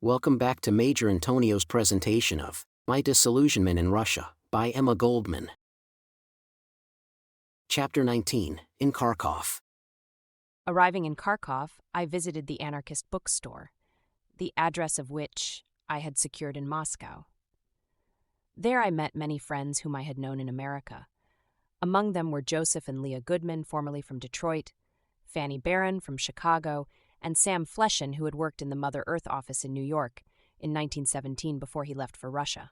Welcome back to Major Antonio's presentation of My Disillusionment in Russia by Emma Goldman. Chapter 19, in Kharkov. Arriving in Kharkov, I visited the anarchist bookstore, the address of which I had secured in Moscow. There I met many friends whom I had known in America. Among them were Joseph and Leah Goodman, formerly from Detroit, Fanny Barron from Chicago, and Sam Fleshin, who had worked in the Mother Earth office in New York in 1917 before he left for Russia.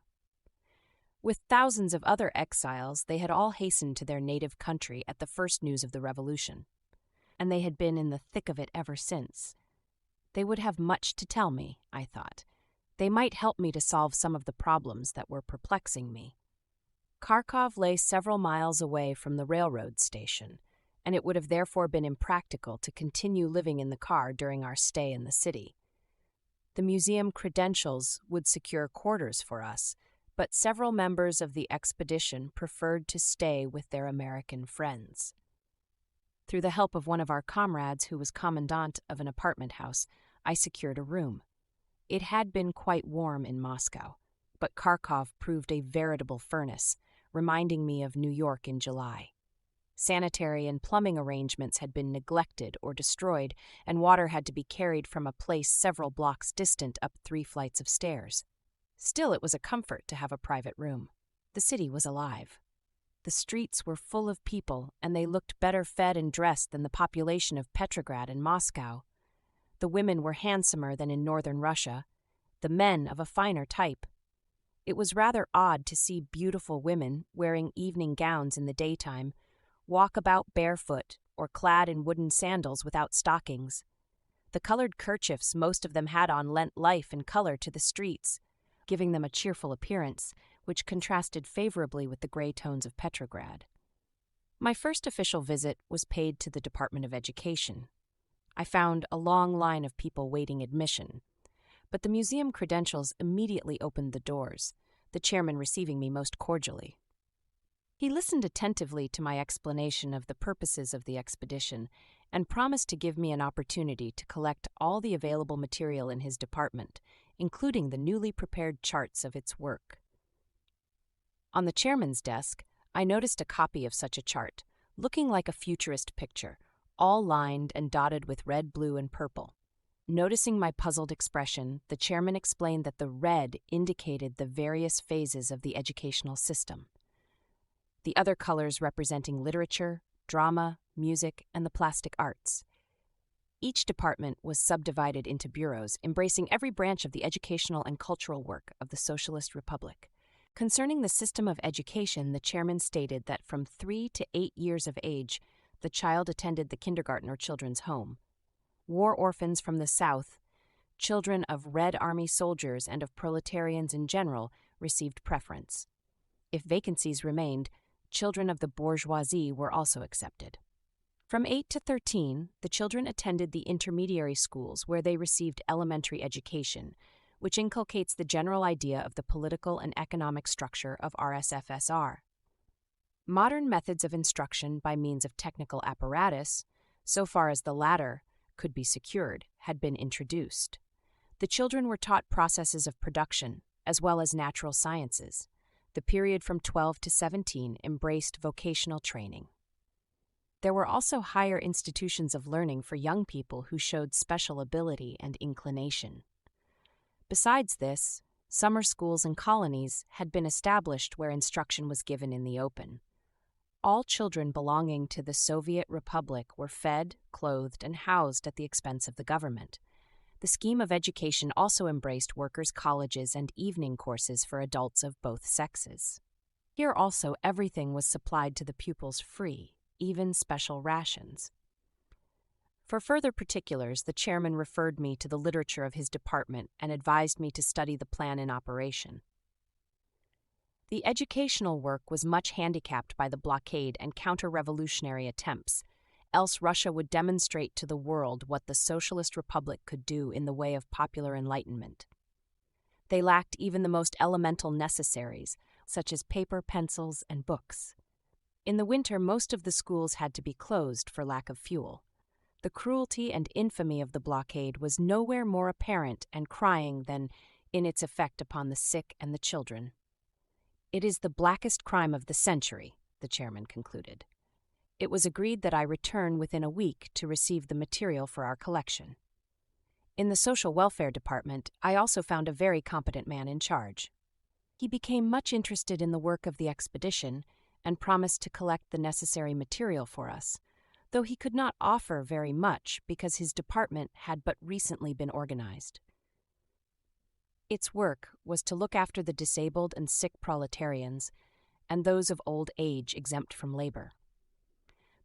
With thousands of other exiles, they had all hastened to their native country at the first news of the revolution, and they had been in the thick of it ever since. They would have much to tell me, I thought. They might help me to solve some of the problems that were perplexing me. Kharkov lay several miles away from the railroad station, and it would have therefore been impractical to continue living in the car during our stay in the city. The museum credentials would secure quarters for us, but several members of the expedition preferred to stay with their American friends. Through the help of one of our comrades who was commandant of an apartment house, I secured a room. It had been quite warm in Moscow, but Kharkov proved a veritable furnace, reminding me of New York in July. Sanitary and plumbing arrangements had been neglected or destroyed, and water had to be carried from a place several blocks distant up 3 flights of stairs. Still, it was a comfort to have a private room. The city was alive. The streets were full of people, and they looked better fed and dressed than the population of Petrograd and Moscow. The women were handsomer than in northern Russia, the men of a finer type. It was rather odd to see beautiful women, wearing evening gowns in the daytime, walk about barefoot or clad in wooden sandals without stockings. The colored kerchiefs most of them had on lent life and color to the streets, giving them a cheerful appearance, which contrasted favorably with the gray tones of Petrograd. My first official visit was paid to the Department of Education. I found a long line of people waiting admission, but the museum credentials immediately opened the doors, the chairman receiving me most cordially. He listened attentively to my explanation of the purposes of the expedition and promised to give me an opportunity to collect all the available material in his department, including the newly prepared charts of its work. On the chairman's desk, I noticed a copy of such a chart, looking like a futurist picture, all lined and dotted with red, blue, and purple. Noticing my puzzled expression, the chairman explained that the red indicated the various phases of the educational system, the other colors representing literature, drama, music, and the plastic arts. Each department was subdivided into bureaus, embracing every branch of the educational and cultural work of the Socialist Republic. Concerning the system of education, the chairman stated that from 3 to 8 years of age, the child attended the kindergarten or children's home. War orphans from the South, children of Red Army soldiers and of proletarians in general, received preference. If vacancies remained, children of the bourgeoisie were also accepted. From 8 to 13, the children attended the intermediary schools where they received elementary education, which inculcates the general idea of the political and economic structure of RSFSR. Modern methods of instruction by means of technical apparatus, so far as the latter could be secured, had been introduced. The children were taught processes of production, as well as natural sciences. The period from 12 to 17 embraced vocational training. There were also higher institutions of learning for young people who showed special ability and inclination. Besides this, summer schools and colonies had been established where instruction was given in the open. All children belonging to the Soviet Republic were fed, clothed, and housed at the expense of the government. The scheme of education also embraced workers' colleges and evening courses for adults of both sexes. Here also everything was supplied to the pupils free, even special rations. For further particulars, the chairman referred me to the literature of his department and advised me to study the plan in operation. The educational work was much handicapped by the blockade and counter-revolutionary attempts, else Russia would demonstrate to the world what the Socialist Republic could do in the way of popular enlightenment. They lacked even the most elemental necessaries, such as paper, pencils, and books. In the winter, most of the schools had to be closed for lack of fuel. The cruelty and infamy of the blockade was nowhere more apparent and crying than in its effect upon the sick and the children. "It is the blackest crime of the century," the chairman concluded. It was agreed that I return within a week to receive the material for our collection. In the Social Welfare Department, I also found a very competent man in charge. He became much interested in the work of the expedition and promised to collect the necessary material for us, though he could not offer very much because his department had but recently been organized. Its work was to look after the disabled and sick proletarians and those of old age exempt from labor.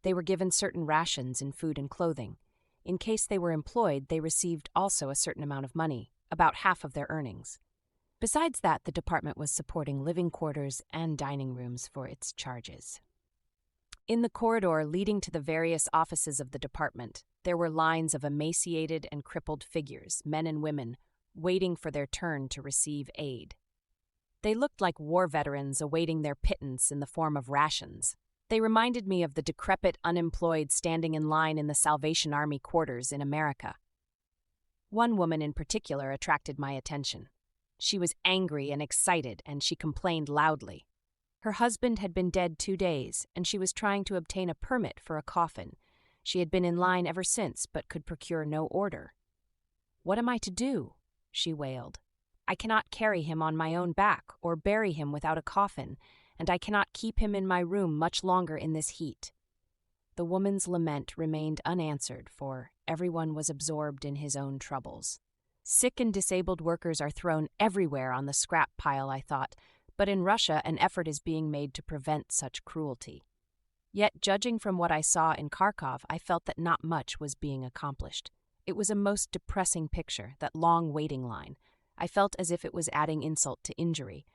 They were given certain rations in food and clothing. In case they were employed, they received also a certain amount of money, about half of their earnings. Besides that, the department was supporting living quarters and dining rooms for its charges. In the corridor leading to the various offices of the department, there were lines of emaciated and crippled figures, men and women, waiting for their turn to receive aid. They looked like war veterans awaiting their pittance in the form of rations. They reminded me of the decrepit unemployed standing in line in the Salvation Army quarters in America. One woman in particular attracted my attention. She was angry and excited, and she complained loudly. Her husband had been dead 2 days, and she was trying to obtain a permit for a coffin. She had been in line ever since, but could procure no order. "What am I to do?" she wailed. "I cannot carry him on my own back or bury him without a coffin, and I cannot keep him in my room much longer in this heat." The woman's lament remained unanswered, for everyone was absorbed in his own troubles. Sick and disabled workers are thrown everywhere on the scrap pile, I thought, but in Russia an effort is being made to prevent such cruelty. Yet, judging from what I saw in Kharkov, I felt that not much was being accomplished. It was a most depressing picture, that long waiting line. I felt as if it was adding insult to injury.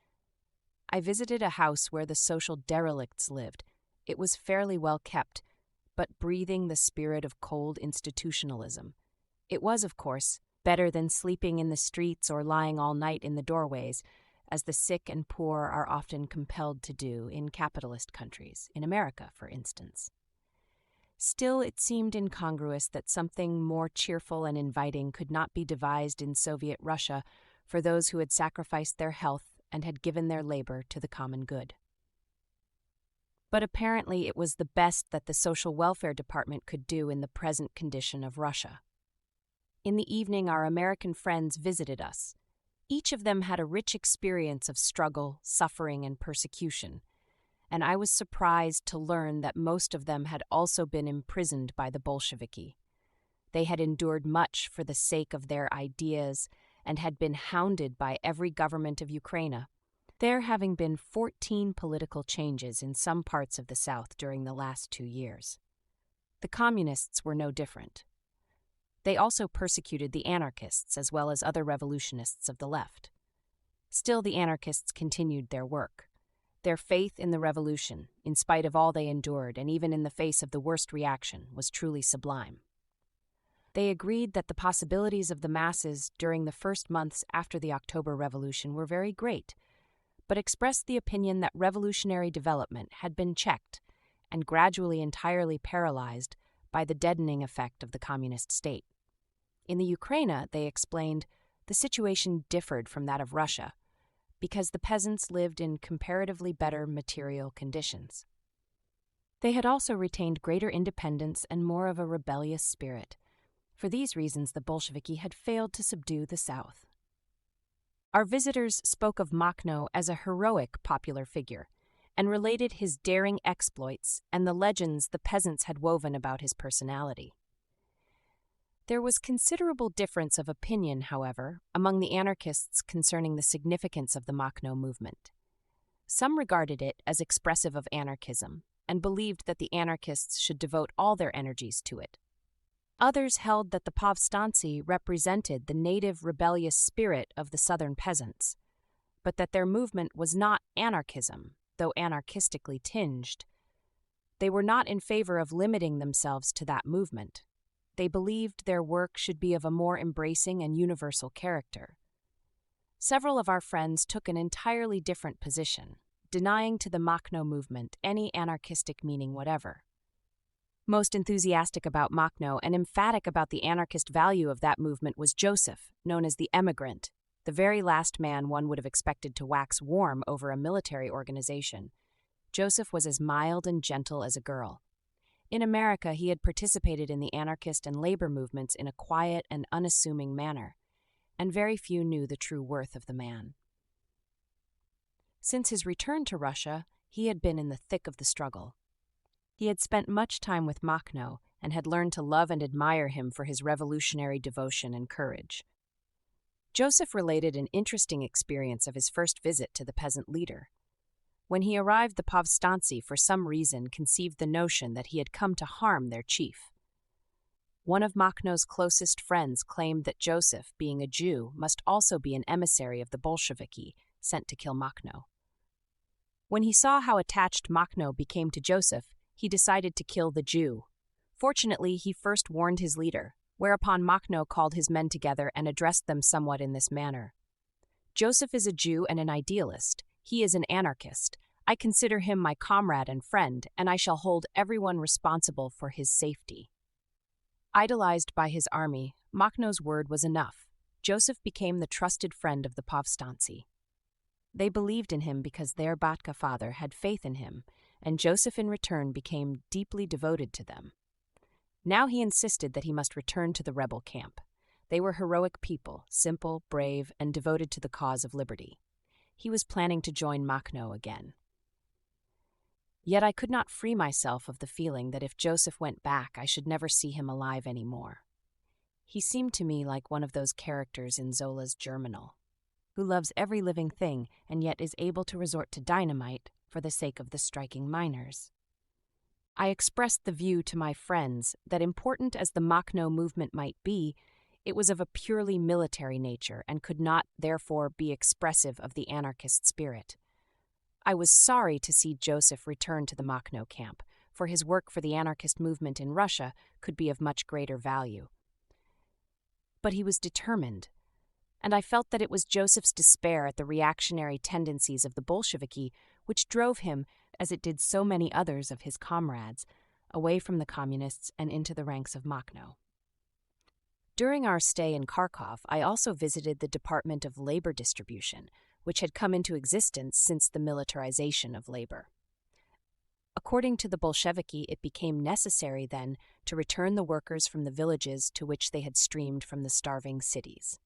I visited a house where the social derelicts lived. It was fairly well kept, but breathing the spirit of cold institutionalism. It was, of course, better than sleeping in the streets or lying all night in the doorways, as the sick and poor are often compelled to do in capitalist countries, in America, for instance. Still, it seemed incongruous that something more cheerful and inviting could not be devised in Soviet Russia for those who had sacrificed their health and had given their labor to the common good. But apparently it was the best that the Social Welfare Department could do in the present condition of Russia. In the evening, our American friends visited us. Each of them had a rich experience of struggle, suffering, and persecution, and I was surprised to learn that most of them had also been imprisoned by the Bolsheviki. They had endured much for the sake of their ideas and had been hounded by every government of Ukraine, there having been 14 political changes in some parts of the South during the last 2 years. The communists were no different. They also persecuted the anarchists as well as other revolutionists of the left. Still, the anarchists continued their work. Their faith in the revolution, in spite of all they endured and even in the face of the worst reaction, was truly sublime. They agreed that the possibilities of the masses during the first months after the October Revolution were very great, but expressed the opinion that revolutionary development had been checked and gradually entirely paralyzed by the deadening effect of the communist state. In the Ukraine, they explained, the situation differed from that of Russia because the peasants lived in comparatively better material conditions. They had also retained greater independence and more of a rebellious spirit. For these reasons, the Bolsheviki had failed to subdue the South. Our visitors spoke of Makhno as a heroic popular figure and related his daring exploits and the legends the peasants had woven about his personality. There was considerable difference of opinion, however, among the anarchists concerning the significance of the Makhno movement. Some regarded it as expressive of anarchism and believed that the anarchists should devote all their energies to it. Others held that the povstanci represented the native rebellious spirit of the southern peasants, but that their movement was not anarchism, though anarchistically tinged. They were not in favor of limiting themselves to that movement. They believed their work should be of a more embracing and universal character. Several of our friends took an entirely different position, denying to the Makhno movement any anarchistic meaning whatever. Most enthusiastic about Makhno and emphatic about the anarchist value of that movement was Joseph, known as the emigrant, the very last man one would have expected to wax warm over a military organization. Joseph was as mild and gentle as a girl. In America, he had participated in the anarchist and labor movements in a quiet and unassuming manner, and very few knew the true worth of the man. Since his return to Russia, he had been in the thick of the struggle. He had spent much time with Makhno and had learned to love and admire him for his revolutionary devotion and courage. Joseph related an interesting experience of his first visit to the peasant leader. When he arrived, the povstanci, for some reason, conceived the notion that he had come to harm their chief. One of Makhno's closest friends claimed that Joseph, being a Jew, must also be an emissary of the Bolsheviki, sent to kill Makhno. When he saw how attached Makhno became to Joseph, he decided to kill the Jew. Fortunately, he first warned his leader, whereupon Makhno called his men together and addressed them somewhat in this manner. Joseph is a Jew and an idealist. He is an anarchist. I consider him my comrade and friend, and I shall hold everyone responsible for his safety. Idolized by his army, Makhno's word was enough. Joseph became the trusted friend of the povstanci. They believed in him because their Batka father had faith in him, and Joseph in return became deeply devoted to them. Now he insisted that he must return to the rebel camp. They were heroic people, simple, brave, and devoted to the cause of liberty. He was planning to join Makhno again. Yet I could not free myself of the feeling that if Joseph went back, I should never see him alive anymore. He seemed to me like one of those characters in Zola's Germinal, who loves every living thing and yet is able to resort to dynamite for the sake of the striking miners. I expressed the view to my friends that, important as the Makhno movement might be, it was of a purely military nature and could not, therefore, be expressive of the anarchist spirit. I was sorry to see Joseph return to the Makhno camp, for his work for the anarchist movement in Russia could be of much greater value. But he was determined, and I felt that it was Joseph's despair at the reactionary tendencies of the Bolsheviki which drove him, as it did so many others of his comrades, away from the communists and into the ranks of Makhno. During our stay in Kharkov, I also visited the Department of Labor Distribution, which had come into existence since the militarization of labor. According to the Bolsheviki, it became necessary then to return the workers from the villages to which they had streamed from the starving cities.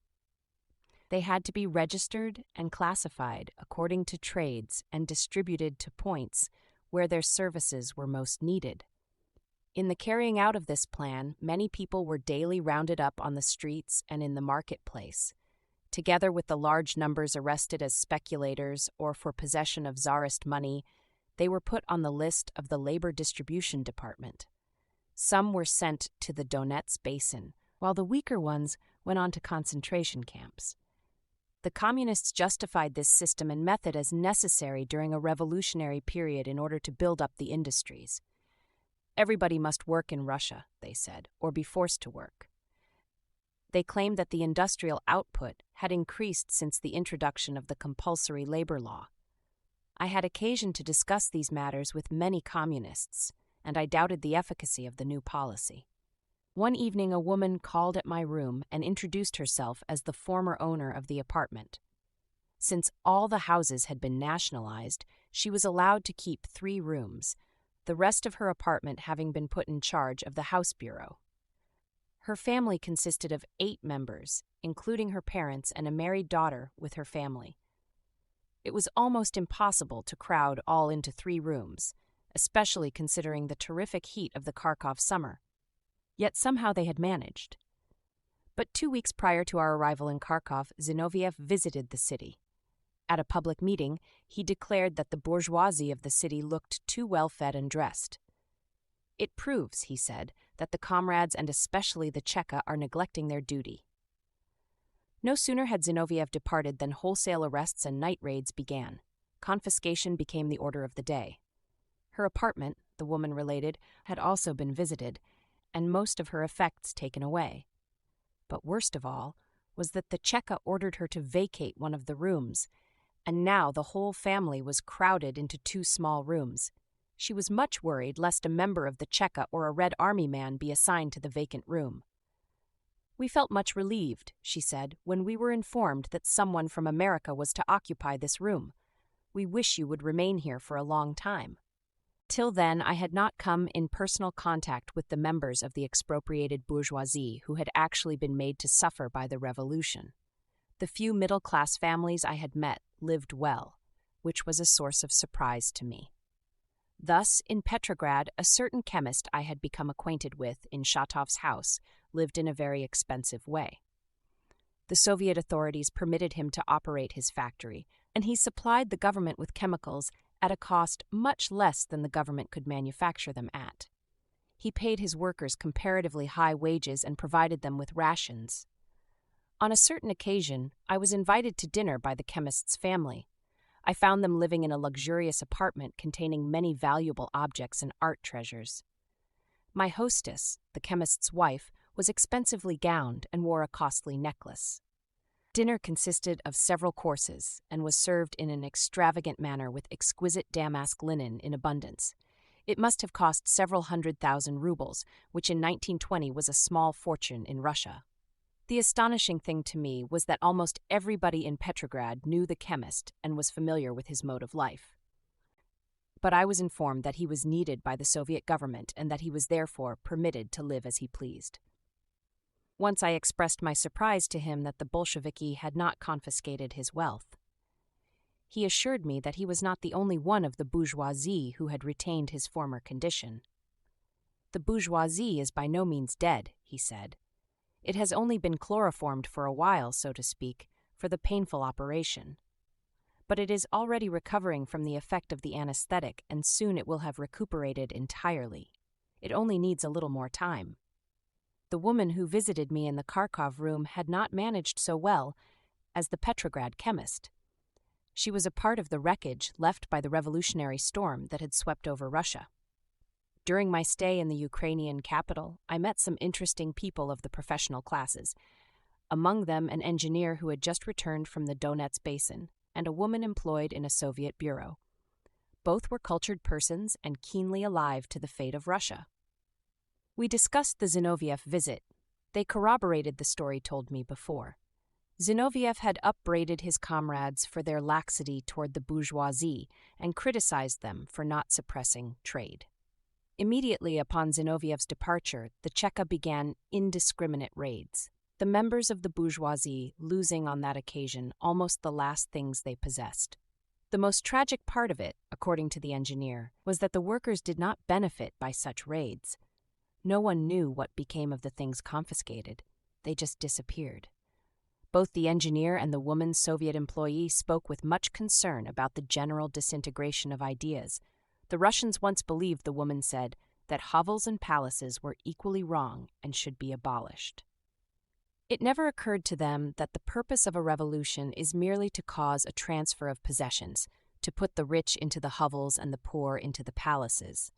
They had to be registered and classified according to trades and distributed to points where their services were most needed. In the carrying out of this plan, many people were daily rounded up on the streets and in the marketplace. Together with the large numbers arrested as speculators or for possession of czarist money, they were put on the list of the Labor Distribution Department. Some were sent to the Donets Basin, while the weaker ones went on to concentration camps. The communists justified this system and method as necessary during a revolutionary period in order to build up the industries. Everybody must work in Russia, they said, or be forced to work. They claimed that the industrial output had increased since the introduction of the compulsory labor law. I had occasion to discuss these matters with many communists, and I doubted the efficacy of the new policy. One evening, a woman called at my room and introduced herself as the former owner of the apartment. Since all the houses had been nationalized, she was allowed to keep 3 rooms, the rest of her apartment having been put in charge of the House Bureau. Her family consisted of 8 members, including her parents and a married daughter with her family. It was almost impossible to crowd all into 3 rooms, especially considering the terrific heat of the Kharkov summer. Yet somehow they had managed. But 2 weeks prior to our arrival in Kharkov, Zinoviev visited the city. At a public meeting, he declared that the bourgeoisie of the city looked too well-fed and dressed. It proves, he said, that the comrades and especially the Cheka are neglecting their duty. No sooner had Zinoviev departed than wholesale arrests and night raids began. Confiscation became the order of the day. Her apartment, the woman related, had also been visited, and most of her effects taken away. But worst of all was that the Cheka ordered her to vacate one of the rooms, and now the whole family was crowded into 2 small rooms. She was much worried lest a member of the Cheka or a Red Army man be assigned to the vacant room. "We felt much relieved," she said, "when we were informed that someone from America was to occupy this room. We wish you would remain here for a long time." Till then, I had not come in personal contact with the members of the expropriated bourgeoisie who had actually been made to suffer by the revolution. The few middle-class families I had met lived well, which was a source of surprise to me. Thus, in Petrograd, a certain chemist I had become acquainted with in Shatov's house lived in a very expensive way. The Soviet authorities permitted him to operate his factory, and he supplied the government with chemicals at a cost much less than the government could manufacture them at. He paid his workers comparatively high wages and provided them with rations. On a certain occasion, I was invited to dinner by the chemist's family. I found them living in a luxurious apartment containing many valuable objects and art treasures. My hostess, the chemist's wife, was expensively gowned and wore a costly necklace. Dinner consisted of several courses and was served in an extravagant manner with exquisite damask linen in abundance. It must have cost several 100,000 rubles, which in 1920 was a small fortune in Russia. The astonishing thing to me was that almost everybody in Petrograd knew the chemist and was familiar with his mode of life. But I was informed that he was needed by the Soviet government and that he was therefore permitted to live as he pleased. Once I expressed my surprise to him that the Bolsheviki had not confiscated his wealth. He assured me that he was not the only one of the bourgeoisie who had retained his former condition. "The bourgeoisie is by no means dead," he said. "It has only been chloroformed for a while, so to speak, for the painful operation. But it is already recovering from the effect of the anesthetic, and soon it will have recuperated entirely. It only needs a little more time." The woman who visited me in the Kharkov room had not managed so well as the Petrograd chemist. She was a part of the wreckage left by the revolutionary storm that had swept over Russia. During my stay in the Ukrainian capital, I met some interesting people of the professional classes, among them an engineer who had just returned from the Donets Basin and a woman employed in a Soviet bureau. Both were cultured persons and keenly alive to the fate of Russia. We discussed the Zinoviev visit. They corroborated the story told me before. Zinoviev had upbraided his comrades for their laxity toward the bourgeoisie and criticized them for not suppressing trade. Immediately upon Zinoviev's departure, the Cheka began indiscriminate raids, the members of the bourgeoisie losing on that occasion almost the last things they possessed. The most tragic part of it, according to the engineer, was that the workers did not benefit by such raids. No one knew what became of the things confiscated. They just disappeared. Both the engineer and the woman Soviet employee spoke with much concern about the general disintegration of ideas. The Russians once believed, the woman said, that hovels and palaces were equally wrong and should be abolished. It never occurred to them that the purpose of a revolution is merely to cause a transfer of possessions, to put the rich into the hovels and the poor into the palaces.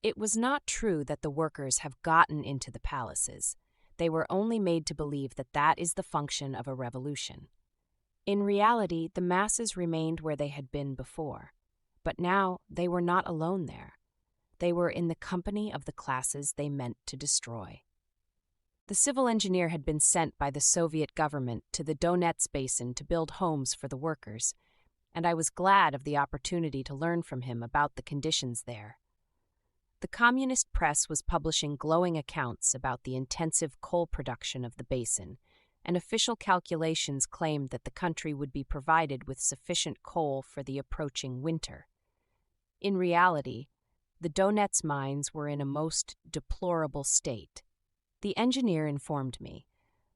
It was not true that the workers have gotten into the palaces. They were only made to believe that that is the function of a revolution. In reality, the masses remained where they had been before. But now they were not alone there. They were in the company of the classes they meant to destroy. The civil engineer had been sent by the Soviet government to the Donets Basin to build homes for the workers, and I was glad of the opportunity to learn from him about the conditions there. The communist press was publishing glowing accounts about the intensive coal production of the basin, and official calculations claimed that the country would be provided with sufficient coal for the approaching winter. In reality, the Donets mines were in a most deplorable state. The engineer informed me.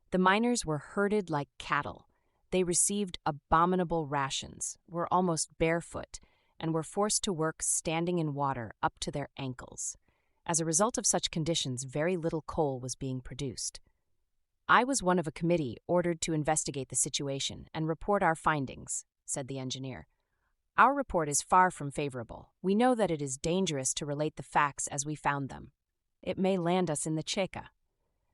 The miners were herded like cattle. They received abominable rations, were almost barefoot, and were forced to work standing in water up to their ankles. As a result of such conditions, very little coal was being produced. "I was one of a committee ordered to investigate the situation and report our findings," said the engineer. "Our report is far from favorable. We know that it is dangerous to relate the facts as we found them. It may land us in the Cheka.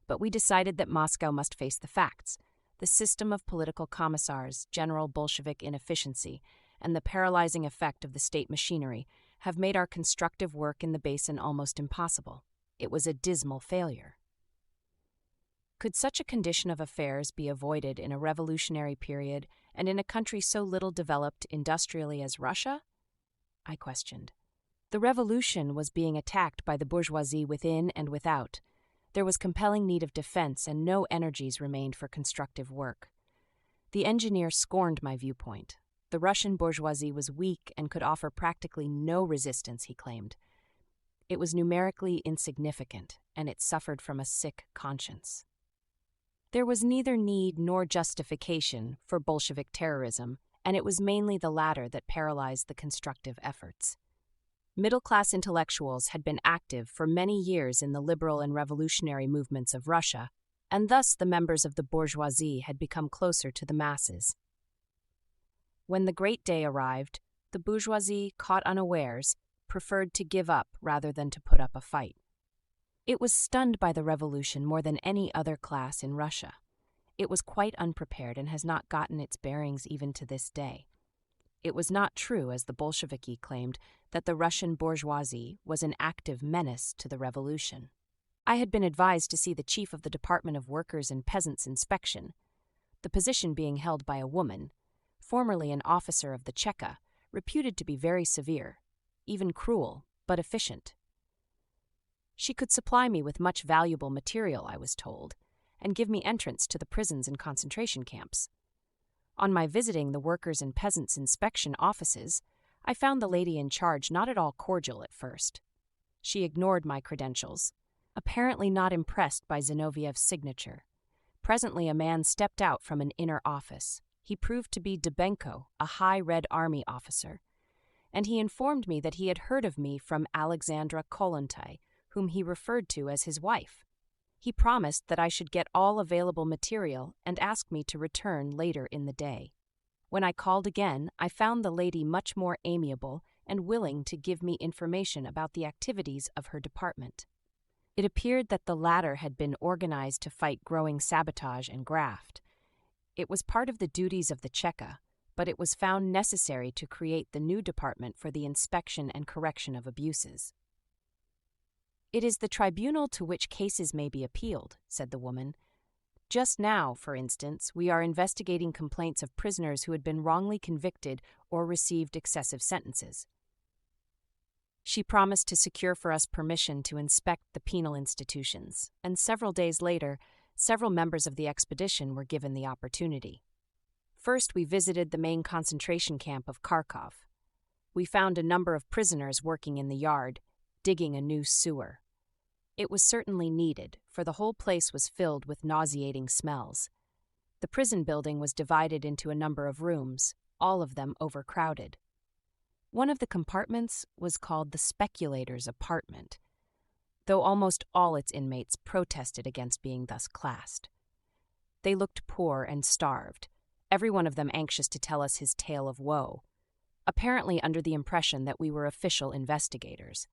But we decided that Moscow must face the facts, the system of political commissars, general Bolshevik inefficiency, and the paralyzing effect of the state machinery have made our constructive work in the basin almost impossible. It was a dismal failure. Could such a condition of affairs be avoided in a revolutionary period and in a country so little developed industrially as Russia? I questioned. The revolution was being attacked by the bourgeoisie within and without. There was compelling need of defense, and no energies remained for constructive work. The engineer scorned my viewpoint. The Russian bourgeoisie was weak and could offer practically no resistance, he claimed. It was numerically insignificant, and it suffered from a sick conscience. There was neither need nor justification for Bolshevik terrorism, and it was mainly the latter that paralyzed the constructive efforts. Middle-class intellectuals had been active for many years in the liberal and revolutionary movements of Russia, and thus the members of the bourgeoisie had become closer to the masses. When the great day arrived, the bourgeoisie, caught unawares, preferred to give up rather than to put up a fight. It was stunned by the revolution more than any other class in Russia. It was quite unprepared and has not gotten its bearings even to this day. It was not true, as the Bolsheviki claimed, that the Russian bourgeoisie was an active menace to the revolution. I had been advised to see the chief of the Department of Workers and Peasants' Inspection, the position being held by a woman, formerly an officer of the Cheka, reputed to be very severe, even cruel, but efficient. She could supply me with much valuable material, I was told, and give me entrance to the prisons and concentration camps. On my visiting the Workers' and Peasants' Inspection offices, I found the lady in charge not at all cordial at first. She ignored my credentials, apparently not impressed by Zinoviev's signature. Presently a man stepped out from an inner office. He proved to be Dubenko, a high Red Army officer, and he informed me that he had heard of me from Alexandra Kollontai, whom he referred to as his wife. He promised that I should get all available material and asked me to return later in the day. When I called again, I found the lady much more amiable and willing to give me information about the activities of her department. It appeared that the latter had been organized to fight growing sabotage and graft. It was part of the duties of the Cheka, but it was found necessary to create the new department for the inspection and correction of abuses. "It is the tribunal to which cases may be appealed," said the woman. "Just now, for instance, we are investigating complaints of prisoners who had been wrongly convicted or received excessive sentences." She promised to secure for us permission to inspect the penal institutions, and several days later, several members of the expedition were given the opportunity. First, we visited the main concentration camp of Kharkov. We found a number of prisoners working in the yard, digging a new sewer. It was certainly needed, for the whole place was filled with nauseating smells. The prison building was divided into a number of rooms, all of them overcrowded. One of the compartments was called the speculator's apartment, though almost all its inmates protested against being thus classed. They looked poor and starved, every one of them anxious to tell us his tale of woe, apparently under the impression that we were official investigators.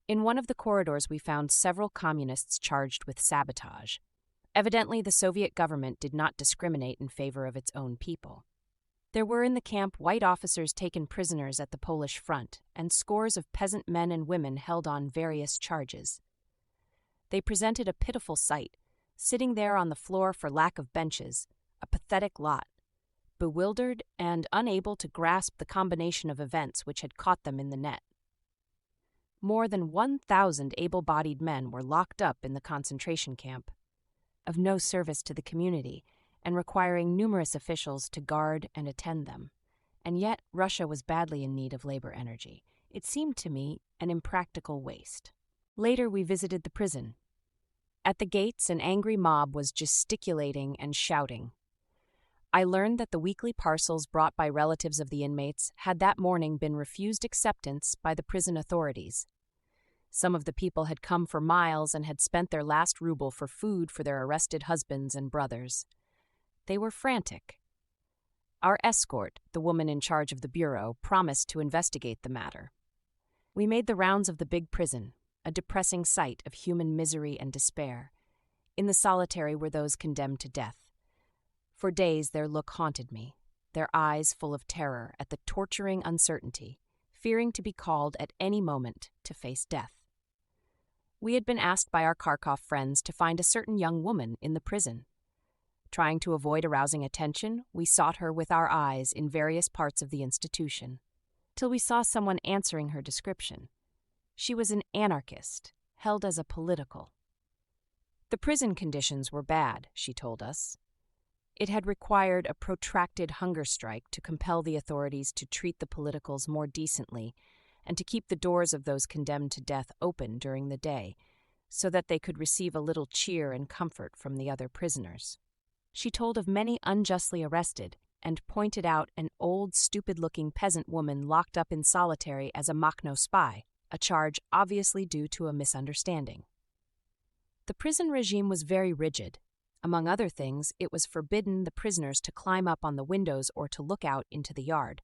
In one of the corridors we found several communists charged with sabotage. Evidently, the Soviet government did not discriminate in favor of its own people. There were in the camp white officers taken prisoners at the Polish front, and scores of peasant men and women held on various charges. They presented a pitiful sight, sitting there on the floor for lack of benches, a pathetic lot, bewildered and unable to grasp the combination of events which had caught them in the net. More than 1,000 able-bodied men were locked up in the concentration camp, of no service to the community, and requiring numerous officials to guard and attend them. And yet Russia was badly in need of labor energy. It seemed to me an impractical waste. Later we visited the prison. At the gates an angry mob was gesticulating and shouting. I learned that the weekly parcels brought by relatives of the inmates had that morning been refused acceptance by the prison authorities. Some of the people had come for miles and had spent their last ruble for food for their arrested husbands and brothers. They were frantic. Our escort, the woman in charge of the bureau, promised to investigate the matter. We made the rounds of the big prison, a depressing sight of human misery and despair. In the solitary were those condemned to death. For days their look haunted me, their eyes full of terror at the torturing uncertainty, fearing to be called at any moment to face death. We had been asked by our Kharkov friends to find a certain young woman in the prison. Trying to avoid arousing attention, we sought her with our eyes in various parts of the institution, till we saw someone answering her description. She was an anarchist, held as a political. The prison conditions were bad, she told us. It had required a protracted hunger strike to compel the authorities to treat the politicals more decently and to keep the doors of those condemned to death open during the day, so that they could receive a little cheer and comfort from the other prisoners. She told of many unjustly arrested and pointed out an old, stupid-looking peasant woman locked up in solitary as a Makhno spy, a charge obviously due to a misunderstanding. The prison regime was very rigid. Among other things, it was forbidden the prisoners to climb up on the windows or to look out into the yard.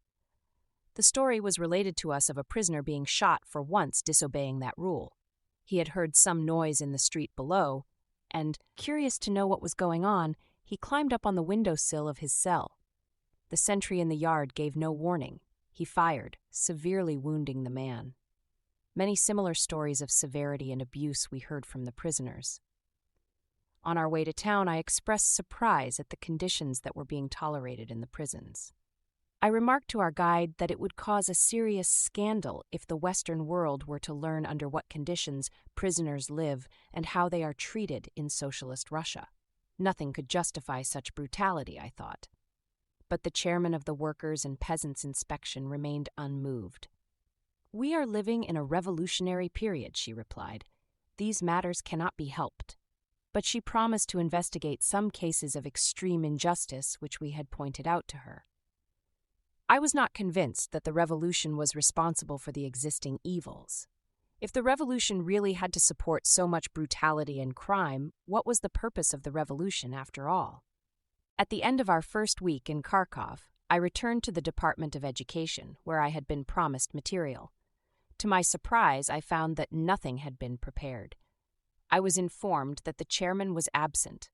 The story was related to us of a prisoner being shot for once disobeying that rule. He had heard some noise in the street below, and, curious to know what was going on, he climbed up on the windowsill of his cell. The sentry in the yard gave no warning. He fired, severely wounding the man. Many similar stories of severity and abuse we heard from the prisoners. On our way to town, I expressed surprise at the conditions that were being tolerated in the prisons. I remarked to our guide that it would cause a serious scandal if the Western world were to learn under what conditions prisoners live and how they are treated in socialist Russia. Nothing could justify such brutality, I thought. But the chairman of the Workers' and Peasants' Inspection remained unmoved. "We are living in a revolutionary period," she replied. "These matters cannot be helped." But she promised to investigate some cases of extreme injustice which we had pointed out to her. I was not convinced that the revolution was responsible for the existing evils. If the revolution really had to support so much brutality and crime, what was the purpose of the revolution after all? At the end of our first week in Kharkov, I returned to the Department of Education, where I had been promised material. To my surprise, I found that nothing had been prepared. I was informed that the chairman was absent,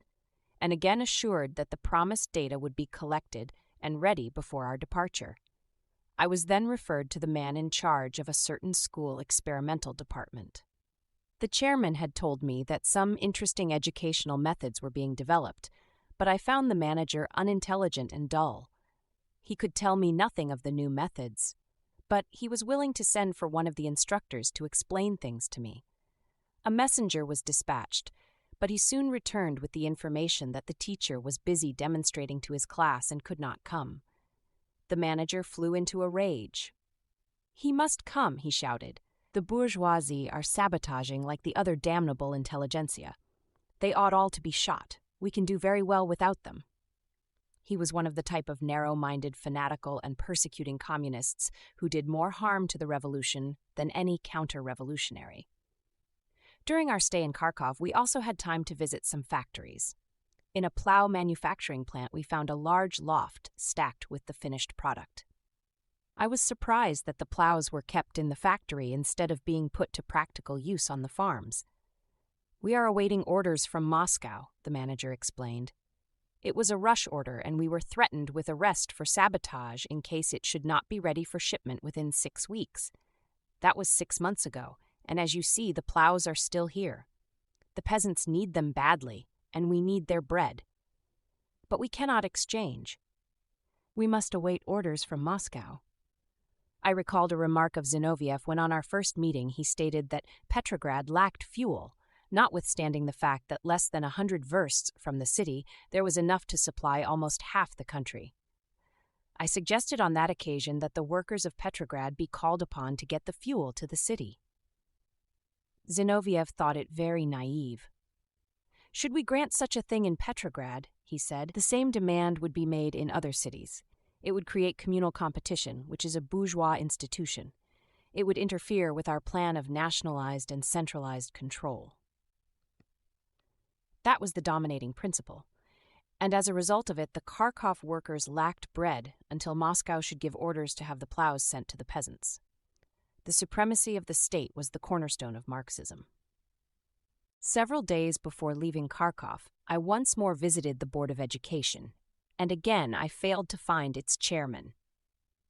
and again assured that the promised data would be collected and ready before our departure. I was then referred to the man in charge of a certain school experimental department. The chairman had told me that some interesting educational methods were being developed, but I found the manager unintelligent and dull. He could tell me nothing of the new methods, but he was willing to send for one of the instructors to explain things to me. A messenger was dispatched, but he soon returned with the information that the teacher was busy demonstrating to his class and could not come. The manager flew into a rage. "He must come," he shouted. "The bourgeoisie are sabotaging like the other damnable intelligentsia. They ought all to be shot. We can do very well without them." He was one of the type of narrow-minded, fanatical, and persecuting communists who did more harm to the revolution than any counter-revolutionary. During our stay in Kharkov, we also had time to visit some factories. In a plow manufacturing plant, we found a large loft stacked with the finished product. I was surprised that the plows were kept in the factory instead of being put to practical use on the farms. "We are awaiting orders from Moscow," the manager explained. "It was a rush order, and we were threatened with arrest for sabotage in case it should not be ready for shipment within 6 weeks. That was 6 months ago, and as you see, the plows are still here. The peasants need them badly, and we need their bread. But we cannot exchange. We must await orders from Moscow." I recalled a remark of Zinoviev when on our first meeting he stated that Petrograd lacked fuel, notwithstanding the fact that less than 100 versts from the city there was enough to supply almost half the country. I suggested on that occasion that the workers of Petrograd be called upon to get the fuel to the city. Zinoviev thought it very naive. "Should we grant such a thing in Petrograd," he said, "the same demand would be made in other cities. It would create communal competition, which is a bourgeois institution. It would interfere with our plan of nationalized and centralized control." That was the dominating principle, and as a result of it, the Kharkov workers lacked bread until Moscow should give orders to have the plows sent to the peasants. The supremacy of the state was the cornerstone of Marxism. Several days before leaving Kharkov, I once more visited the Board of Education, and again I failed to find its chairman.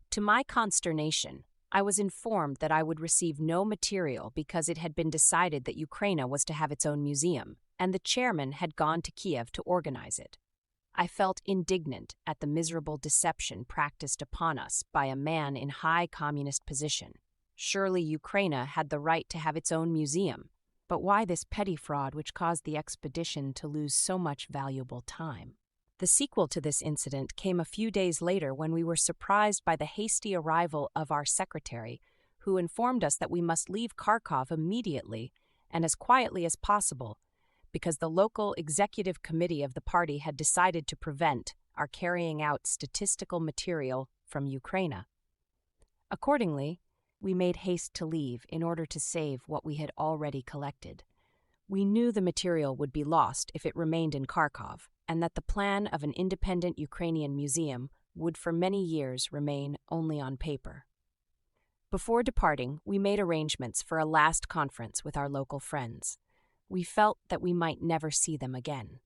To my consternation, I was informed that I would receive no material because it had been decided that Ukraine was to have its own museum, and the chairman had gone to Kiev to organize it. I felt indignant at the miserable deception practiced upon us by a man in high communist position. Surely Ukraine had the right to have its own museum, but why this petty fraud which caused the expedition to lose so much valuable time? The sequel to this incident came a few days later when we were surprised by the hasty arrival of our secretary, who informed us that we must leave Kharkov immediately and as quietly as possible, because the local executive committee of the party had decided to prevent our carrying out statistical material from Ukraine. Accordingly, we made haste to leave in order to save what we had already collected. We knew the material would be lost if it remained in Kharkov, and that the plan of an independent Ukrainian museum would for many years remain only on paper. Before departing, we made arrangements for a last conference with our local friends. We felt that we might never see them again.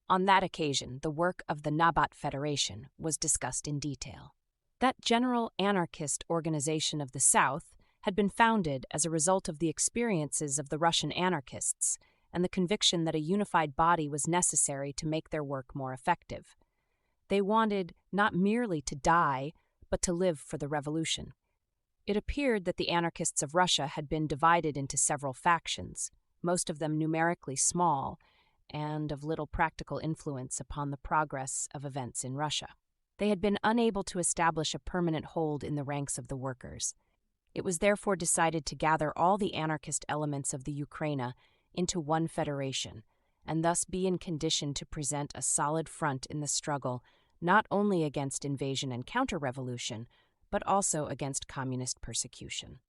On that occasion, the work of the Nabat Federation was discussed in detail. That general anarchist organization of the South had been founded as a result of the experiences of the Russian anarchists and the conviction that a unified body was necessary to make their work more effective. They wanted not merely to die, but to live for the revolution. It appeared that the anarchists of Russia had been divided into several factions, most of them numerically small and of little practical influence upon the progress of events in Russia. They had been unable to establish a permanent hold in the ranks of the workers. It was therefore decided to gather all the anarchist elements of the Ukraine into one federation, and thus be in condition to present a solid front in the struggle not only against invasion and counter-revolution, but also against communist persecution.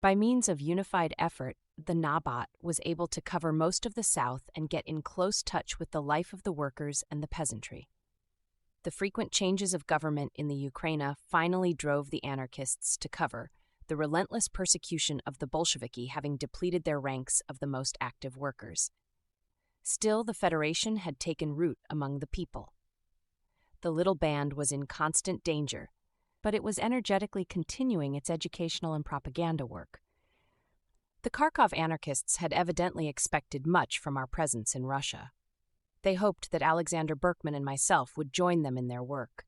By means of unified effort, the Nabat was able to cover most of the South and get in close touch with the life of the workers and the peasantry. The frequent changes of government in the Ukraine finally drove the anarchists to cover the relentless persecution of the Bolsheviki, having depleted their ranks of the most active workers. Still, the Federation had taken root among the people. The little band was in constant danger, but it was energetically continuing its educational and propaganda work. The Kharkov anarchists had evidently expected much from our presence in Russia. They hoped that Alexander Berkman and myself would join them in their work.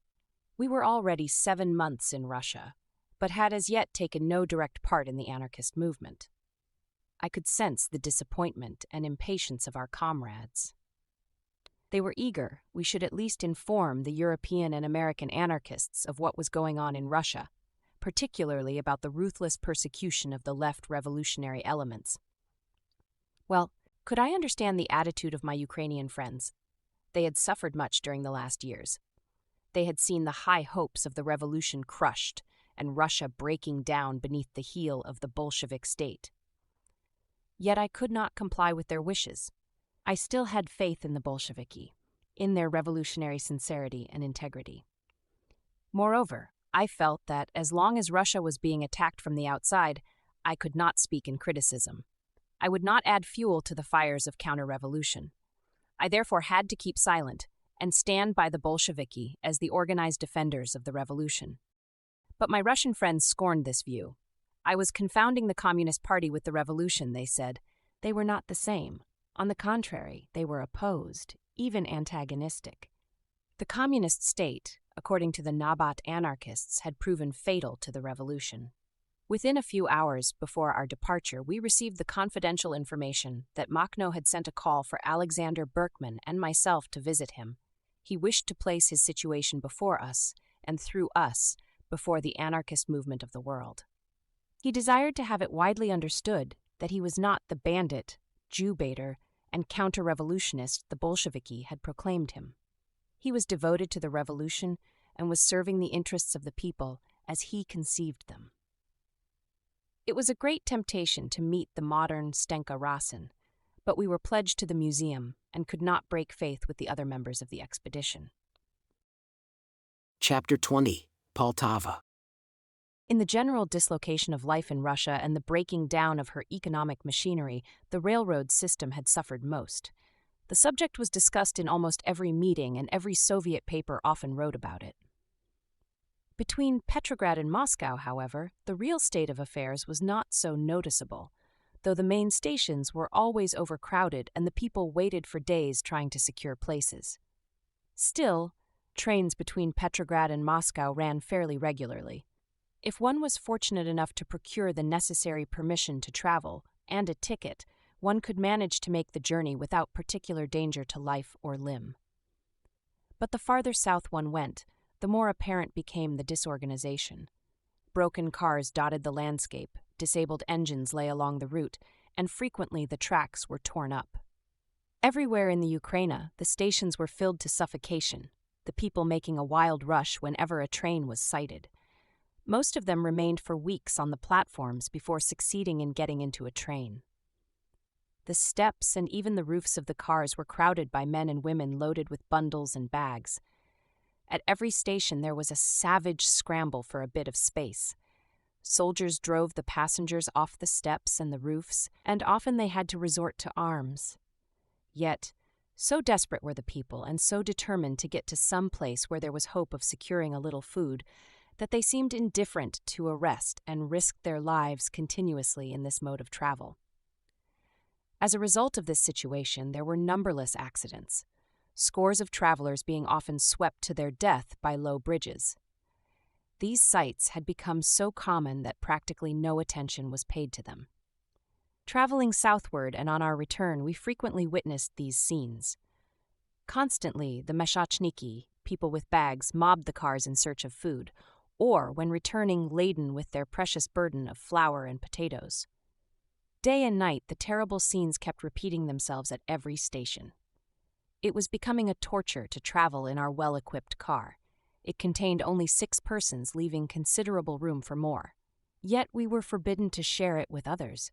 We were already 7 months in Russia, but had as yet taken no direct part in the anarchist movement. I could sense the disappointment and impatience of our comrades. They were eager we should at least inform the European and American anarchists of what was going on in Russia, particularly about the ruthless persecution of the left revolutionary elements. Well, could I understand the attitude of my Ukrainian friends? They had suffered much during the last years. They had seen the high hopes of the revolution crushed and Russia breaking down beneath the heel of the Bolshevik state. Yet I could not comply with their wishes. I still had faith in the Bolsheviki, in their revolutionary sincerity and integrity. Moreover, I felt that as long as Russia was being attacked from the outside, I could not speak in criticism. I would not add fuel to the fires of counter-revolution. I therefore had to keep silent and stand by the Bolsheviki as the organized defenders of the revolution. But my Russian friends scorned this view. I was confounding the Communist Party with the revolution, they said. They were not the same. On the contrary, they were opposed, even antagonistic. The communist state, according to the Nabat anarchists, had proven fatal to the revolution. Within a few hours before our departure, we received the confidential information that Makhno had sent a call for Alexander Berkman and myself to visit him. He wished to place his situation before us, and through us, before the anarchist movement of the world. He desired to have it widely understood that he was not the bandit, Jew-baiter, and counter-revolutionist the Bolsheviki had proclaimed him. He was devoted to the revolution and was serving the interests of the people as he conceived them. It was a great temptation to meet the modern Stenka Rasin, but we were pledged to the museum and could not break faith with the other members of the expedition. Chapter 20. Poltava. In the general dislocation of life in Russia and the breaking down of her economic machinery, the railroad system had suffered most. The subject was discussed in almost every meeting, and every Soviet paper often wrote about it. Between Petrograd and Moscow, however, the real state of affairs was not so noticeable, though the main stations were always overcrowded and the people waited for days trying to secure places. Still, trains between Petrograd and Moscow ran fairly regularly. If one was fortunate enough to procure the necessary permission to travel and a ticket, one could manage to make the journey without particular danger to life or limb. But the farther south one went, the more apparent became the disorganization. Broken cars dotted the landscape, disabled engines lay along the route, and frequently the tracks were torn up. Everywhere in the Ukraine, the stations were filled to suffocation, the people making a wild rush whenever a train was sighted. Most of them remained for weeks on the platforms before succeeding in getting into a train. The steps and even the roofs of the cars were crowded by men and women loaded with bundles and bags. At every station there was a savage scramble for a bit of space. Soldiers drove the passengers off the steps and the roofs, and often they had to resort to arms. Yet, so desperate were the people and so determined to get to some place where there was hope of securing a little food, that they seemed indifferent to arrest and risked their lives continuously in this mode of travel. As a result of this situation, there were numberless accidents, scores of travelers being often swept to their death by low bridges. These sights had become so common that practically no attention was paid to them. Traveling southward and on our return, we frequently witnessed these scenes. Constantly, the meshachniki, people with bags, mobbed the cars in search of food, or when returning laden with their precious burden of flour and potatoes. Day and night, the terrible scenes kept repeating themselves at every station. It was becoming a torture to travel in our well-equipped car. It contained only 6 persons, leaving considerable room for more. Yet we were forbidden to share it with others.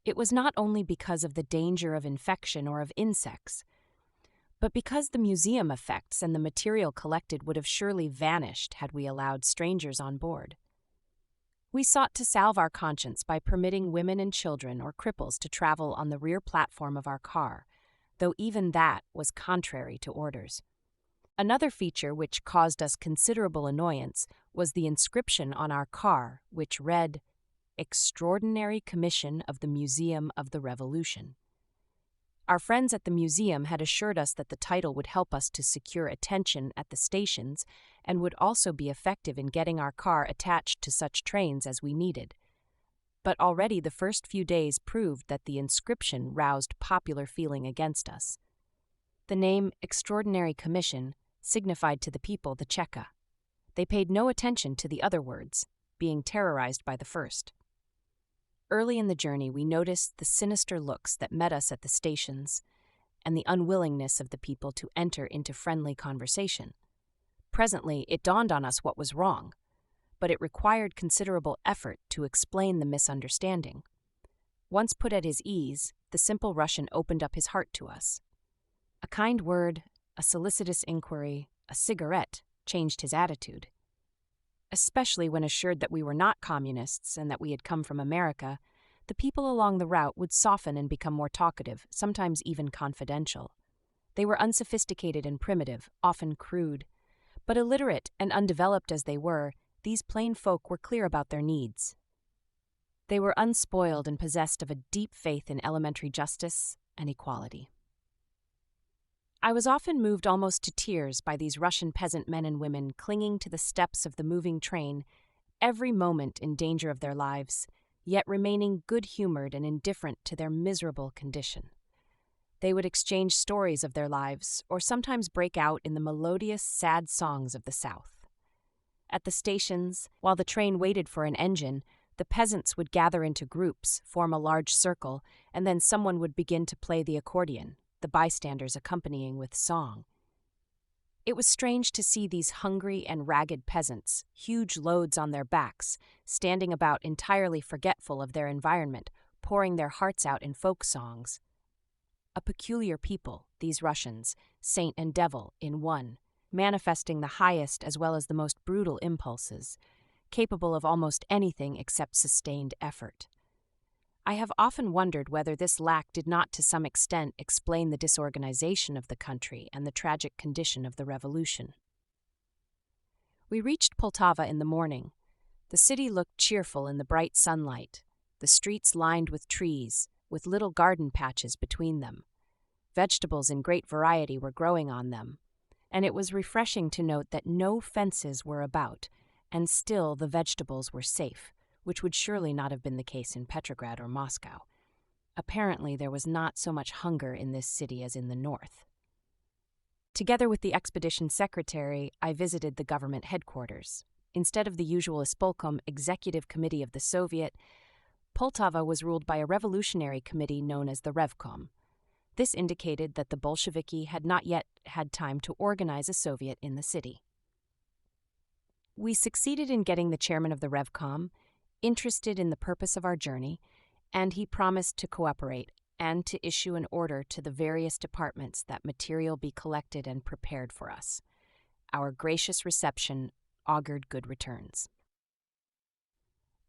It was not only because of the danger of infection or of insects, but because the museum effects and the material collected would have surely vanished had we allowed strangers on board. We sought to salve our conscience by permitting women and children or cripples to travel on the rear platform of our car, though even that was contrary to orders. Another feature which caused us considerable annoyance was the inscription on our car, which read, "Extraordinary Commission of the Museum of the Revolution." Our friends at the museum had assured us that the title would help us to secure attention at the stations and would also be effective in getting our car attached to such trains as we needed. But already the first few days proved that the inscription roused popular feeling against us. The name Extraordinary Commission signified to the people the Cheka. They paid no attention to the other words, being terrorized by the first. Early in the journey, we noticed the sinister looks that met us at the stations and the unwillingness of the people to enter into friendly conversation. Presently, it dawned on us what was wrong, but it required considerable effort to explain the misunderstanding. Once put at his ease, the simple Russian opened up his heart to us. A kind word, a solicitous inquiry, a cigarette changed his attitude. Especially when assured that we were not communists and that we had come from America, the people along the route would soften and become more talkative, sometimes even confidential. They were unsophisticated and primitive, often crude. But illiterate and undeveloped as they were, these plain folk were clear about their needs. They were unspoiled and possessed of a deep faith in elementary justice and equality. I was often moved almost to tears by these Russian peasant men and women clinging to the steps of the moving train, every moment in danger of their lives, yet remaining good-humored and indifferent to their miserable condition. They would exchange stories of their lives, or sometimes break out in the melodious, sad songs of the South. At the stations, while the train waited for an engine, the peasants would gather into groups, form a large circle, and then someone would begin to play the accordion, the bystanders accompanying with song. It was strange to see these hungry and ragged peasants, huge loads on their backs, standing about entirely forgetful of their environment, pouring their hearts out in folk songs. A peculiar people, these Russians, saint and devil in one, manifesting the highest as well as the most brutal impulses, capable of almost anything except sustained effort. I have often wondered whether this lack did not to some extent explain the disorganization of the country and the tragic condition of the revolution. We reached Poltava in the morning. The city looked cheerful in the bright sunlight, the streets lined with trees, with little garden patches between them. Vegetables in great variety were growing on them, and it was refreshing to note that no fences were about, and still the vegetables were safe, which would surely not have been the case in Petrograd or Moscow. Apparently, there was not so much hunger in this city as in the north. Together with the expedition secretary, I visited the government headquarters. Instead of the usual Ispolkom executive committee of the Soviet, Poltava was ruled by a revolutionary committee known as the Revkom. This indicated that the Bolsheviki had not yet had time to organize a Soviet in the city. We succeeded in getting the chairman of the Revkom interested in the purpose of our journey, and he promised to cooperate and to issue an order to the various departments that material be collected and prepared for us. Our gracious reception augured good returns.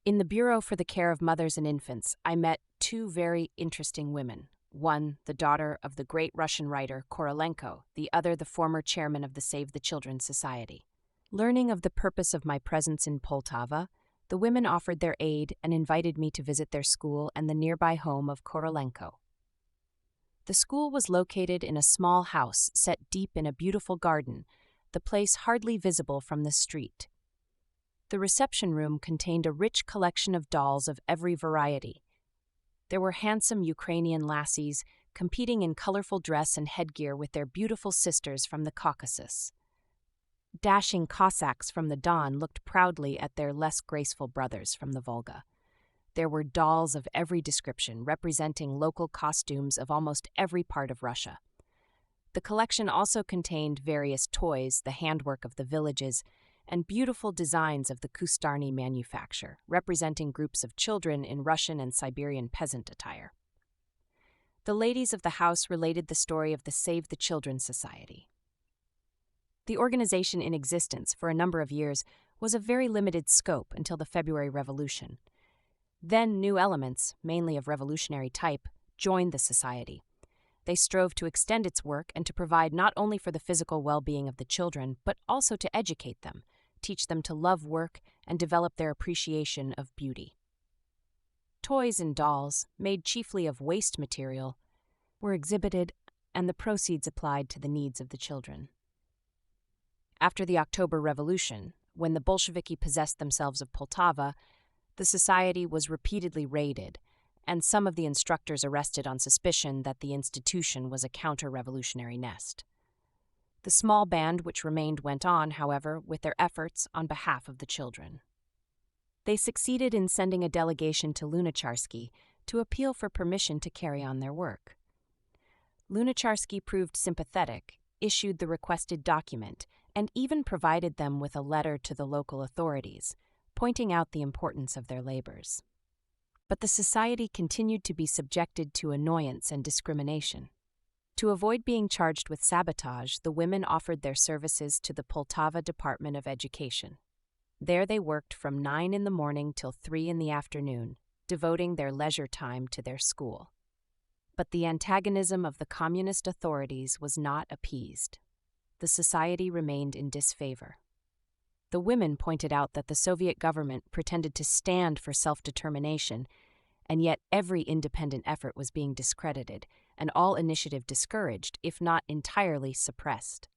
In the Bureau for the Care of Mothers and Infants, I met two very interesting women. One, the daughter of the great Russian writer Korolenko, the other the former chairman of the Save the Children Society. Learning of the purpose of my presence in Poltava, the women offered their aid and invited me to visit their school and the nearby home of Korolenko. The school was located in a small house set deep in a beautiful garden, the place hardly visible from the street. The reception room contained a rich collection of dolls of every variety. There were handsome Ukrainian lassies competing in colorful dress and headgear with their beautiful sisters from the Caucasus. Dashing Cossacks from the Don looked proudly at their less graceful brothers from the Volga. There were dolls of every description, representing local costumes of almost every part of Russia. The collection also contained various toys, the handwork of the villages, and beautiful designs of the Kustarny manufacture, representing groups of children in Russian and Siberian peasant attire. The ladies of the house related the story of the Save the Children Society. The organization in existence for a number of years was of very limited scope until the February Revolution. Then new elements, mainly of revolutionary type, joined the society. They strove to extend its work and to provide not only for the physical well-being of the children, but also to educate them, teach them to love work, and develop their appreciation of beauty. Toys and dolls, made chiefly of waste material, were exhibited, and the proceeds applied to the needs of the children. After the October Revolution, when the Bolsheviki possessed themselves of Poltava, the society was repeatedly raided, and some of the instructors arrested on suspicion that the institution was a counter-revolutionary nest. The small band which remained went on, however, with their efforts on behalf of the children. They succeeded in sending a delegation to Lunacharsky to appeal for permission to carry on their work. Lunacharsky proved sympathetic, issued the requested document, and even provided them with a letter to the local authorities, pointing out the importance of their labors. But the society continued to be subjected to annoyance and discrimination. To avoid being charged with sabotage, the women offered their services to the Poltava Department of Education. There they worked from 9 in the morning till 3 in the afternoon, devoting their leisure time to their school. But the antagonism of the communist authorities was not appeased. The society remained in disfavor. The women pointed out that the Soviet government pretended to stand for self-determination, and yet every independent effort was being discredited, and all initiative discouraged, if not entirely suppressed.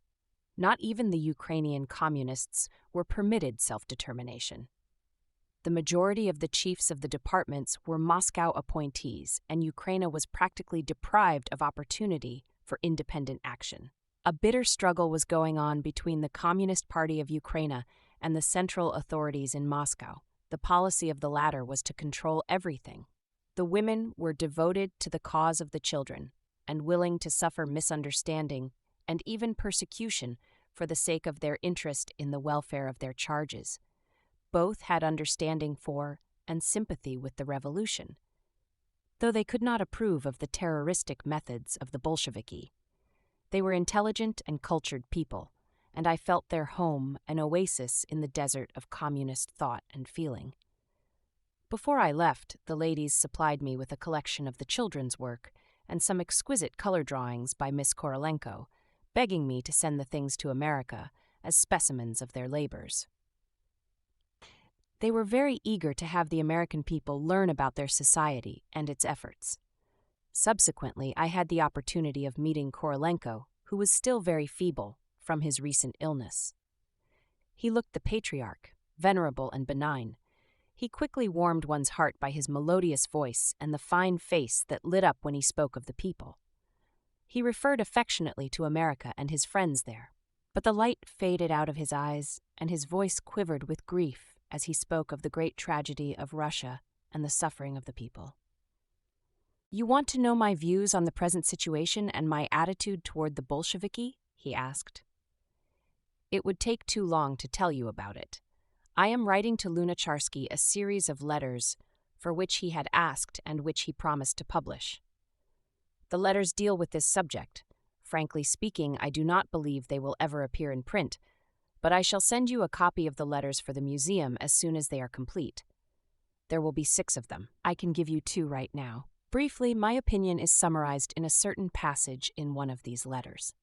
Not even the Ukrainian communists were permitted self-determination. The majority of the chiefs of the departments were Moscow appointees, and Ukraine was practically deprived of opportunity for independent action. A bitter struggle was going on between the Communist Party of Ukraine and the central authorities in Moscow. The policy of the latter was to control everything. The women were devoted to the cause of the children and willing to suffer misunderstanding and even persecution for the sake of their interest in the welfare of their charges. Both had understanding for and sympathy with the revolution, though they could not approve of the terroristic methods of the Bolsheviki. They were intelligent and cultured people, and I felt their home an oasis in the desert of communist thought and feeling. Before I left, the ladies supplied me with a collection of the children's work and some exquisite color drawings by Miss Korolenko, begging me to send the things to America, as specimens of their labors. They were very eager to have the American people learn about their society and its efforts. Subsequently, I had the opportunity of meeting Korolenko, who was still very feeble from his recent illness. He looked the patriarch, venerable and benign. He quickly warmed one's heart by his melodious voice and the fine face that lit up when he spoke of the people. He referred affectionately to America and his friends there, but the light faded out of his eyes and his voice quivered with grief as he spoke of the great tragedy of Russia and the suffering of the people. "You want to know my views on the present situation and my attitude toward the Bolsheviki?" he asked. "It would take too long to tell you about it. I am writing to Lunacharsky a series of letters for which he had asked and which he promised to publish. The letters deal with this subject. Frankly speaking, I do not believe they will ever appear in print, but I shall send you a copy of the letters for the museum as soon as they are complete. There will be 6 of them. I can give you 2 right now. Briefly, my opinion is summarized in a certain passage in one of these letters.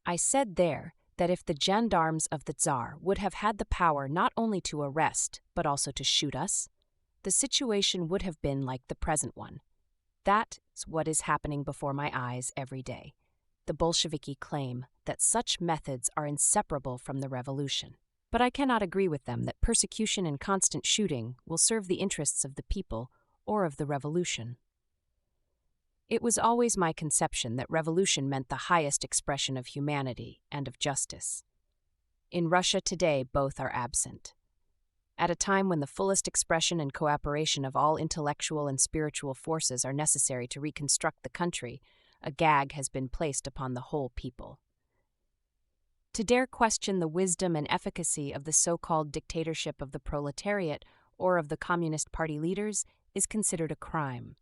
I said there that if the gendarmes of the Tsar would have had the power not only to arrest, but also to shoot us, the situation would have been like the present one. That is what is happening before my eyes every day. The Bolsheviki claim that such methods are inseparable from the revolution. But I cannot agree with them that persecution and constant shooting will serve the interests of the people or of the revolution. It was always my conception that revolution meant the highest expression of humanity and of justice. In Russia today, both are absent. At a time when the fullest expression and cooperation of all intellectual and spiritual forces are necessary to reconstruct the country, a gag has been placed upon the whole people. To dare question the wisdom and efficacy of the so-called dictatorship of the proletariat or of the Communist Party leaders is considered a crime.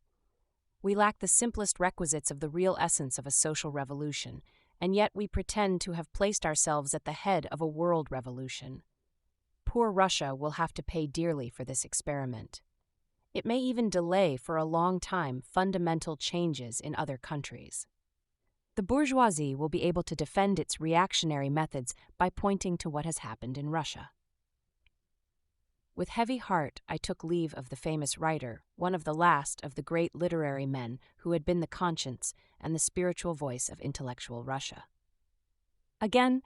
We lack the simplest requisites of the real essence of a social revolution, and yet we pretend to have placed ourselves at the head of a world revolution. Poor Russia will have to pay dearly for this experiment. It may even delay for a long time fundamental changes in other countries. The bourgeoisie will be able to defend its reactionary methods by pointing to what has happened in Russia. With heavy heart, I took leave of the famous writer, one of the last of the great literary men who had been the conscience and the spiritual voice of intellectual Russia. Again,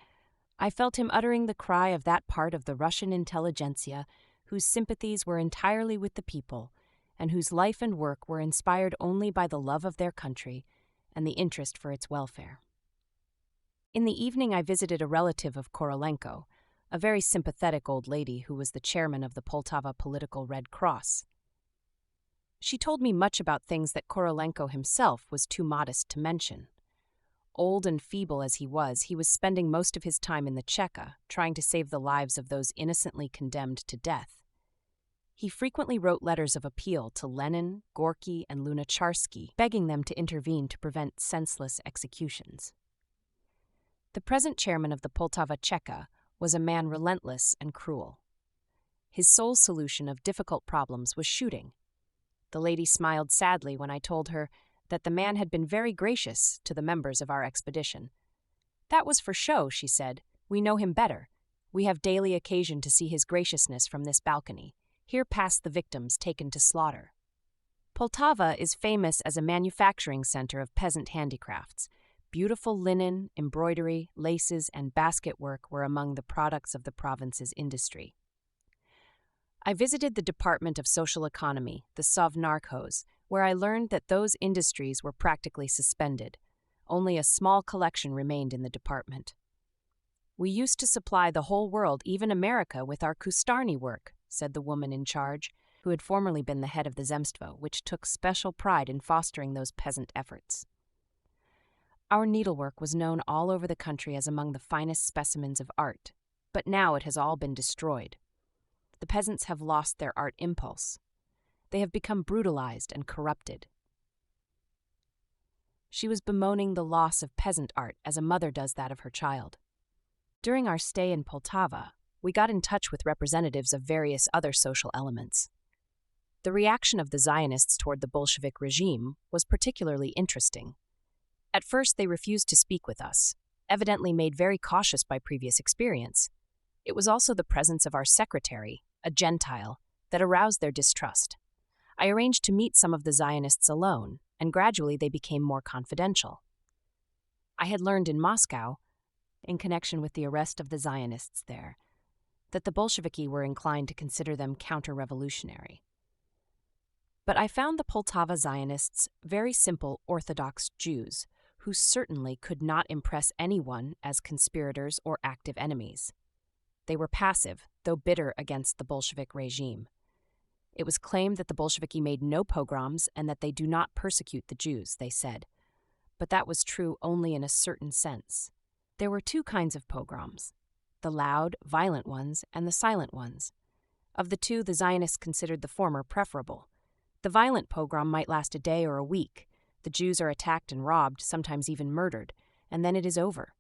I felt him uttering the cry of that part of the Russian intelligentsia whose sympathies were entirely with the people, and whose life and work were inspired only by the love of their country and the interest for its welfare. In the evening I visited a relative of Korolenko, a very sympathetic old lady who was the chairman of the Poltava Political Red Cross. She told me much about things that Korolenko himself was too modest to mention. Old and feeble as he was spending most of his time in the Cheka, trying to save the lives of those innocently condemned to death. He frequently wrote letters of appeal to Lenin, Gorky, and Lunacharsky, begging them to intervene to prevent senseless executions. The present chairman of the Poltava Cheka was a man relentless and cruel. His sole solution of difficult problems was shooting. The lady smiled sadly when I told her that the man had been very gracious to the members of our expedition. "That was for show," she said. "We know him better. We have daily occasion to see his graciousness from this balcony. Here pass the victims taken to slaughter." Poltava is famous as a manufacturing center of peasant handicrafts. Beautiful linen, embroidery, laces, and basket work were among the products of the province's industry. I visited the Department of Social Economy, the Sovnarkhoz, where I learned that those industries were practically suspended. Only a small collection remained in the department. "We used to supply the whole world, even America, with our Kustarny work," said the woman in charge, who had formerly been the head of the Zemstvo, which took special pride in fostering those peasant efforts. Our needlework was known all over the country as among the finest specimens of art, but now it has all been destroyed. The peasants have lost their art impulse. They have become brutalized and corrupted. She was bemoaning the loss of peasant art as a mother does that of her child. During our stay in Poltava, we got in touch with representatives of various other social elements. The reaction of the Zionists toward the Bolshevik regime was particularly interesting. At first, they refused to speak with us. evidently made very cautious by previous experience. It was also the presence of our secretary, a Gentile, that aroused their distrust. I arranged to meet some of the Zionists alone, and gradually they became more confidential. I had learned in Moscow, in connection with the arrest of the Zionists there, that the Bolsheviki were inclined to consider them counter-revolutionary. But I found the Poltava Zionists very simple Orthodox Jews, who certainly could not impress anyone as conspirators or active enemies. They were passive, though bitter against the Bolshevik regime. It was claimed that the Bolsheviki made no pogroms and that they do not persecute the Jews, they said. But that was true only in a certain sense. There were two kinds of pogroms, the loud, violent ones and the silent ones. Of the two, the Zionists considered the former preferable. The violent pogrom might last a day or a week. The Jews are attacked and robbed, sometimes even murdered, and then it is over.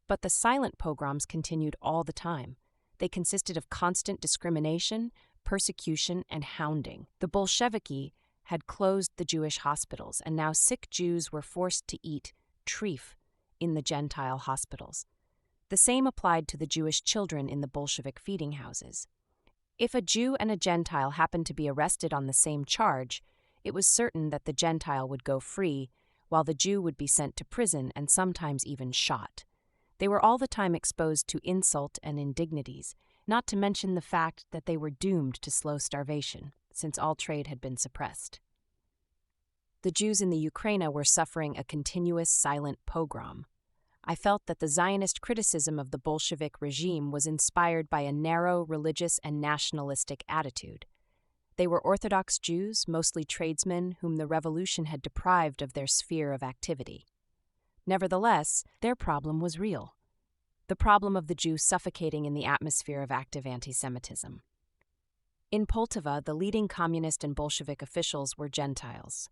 But the silent pogroms continued all the time. They consisted of constant discrimination, persecution, and hounding. The Bolsheviki had closed the Jewish hospitals, and now sick Jews were forced to eat treif in the Gentile hospitals. The same applied to the Jewish children in the Bolshevik feeding houses. If a Jew and a Gentile happened to be arrested on the same charge, it was certain that the Gentile would go free, while the Jew would be sent to prison and sometimes even shot. They were all the time exposed to insult and indignities, not to mention the fact that they were doomed to slow starvation, since all trade had been suppressed. The Jews in the Ukraine were suffering a continuous silent pogrom. I felt that the Zionist criticism of the Bolshevik regime was inspired by a narrow religious and nationalistic attitude. They were Orthodox Jews, mostly tradesmen, whom the revolution had deprived of their sphere of activity. Nevertheless, their problem was real. The problem of the Jew suffocating in the atmosphere of active anti-Semitism. In Poltava, the leading communist and Bolshevik officials were Gentiles.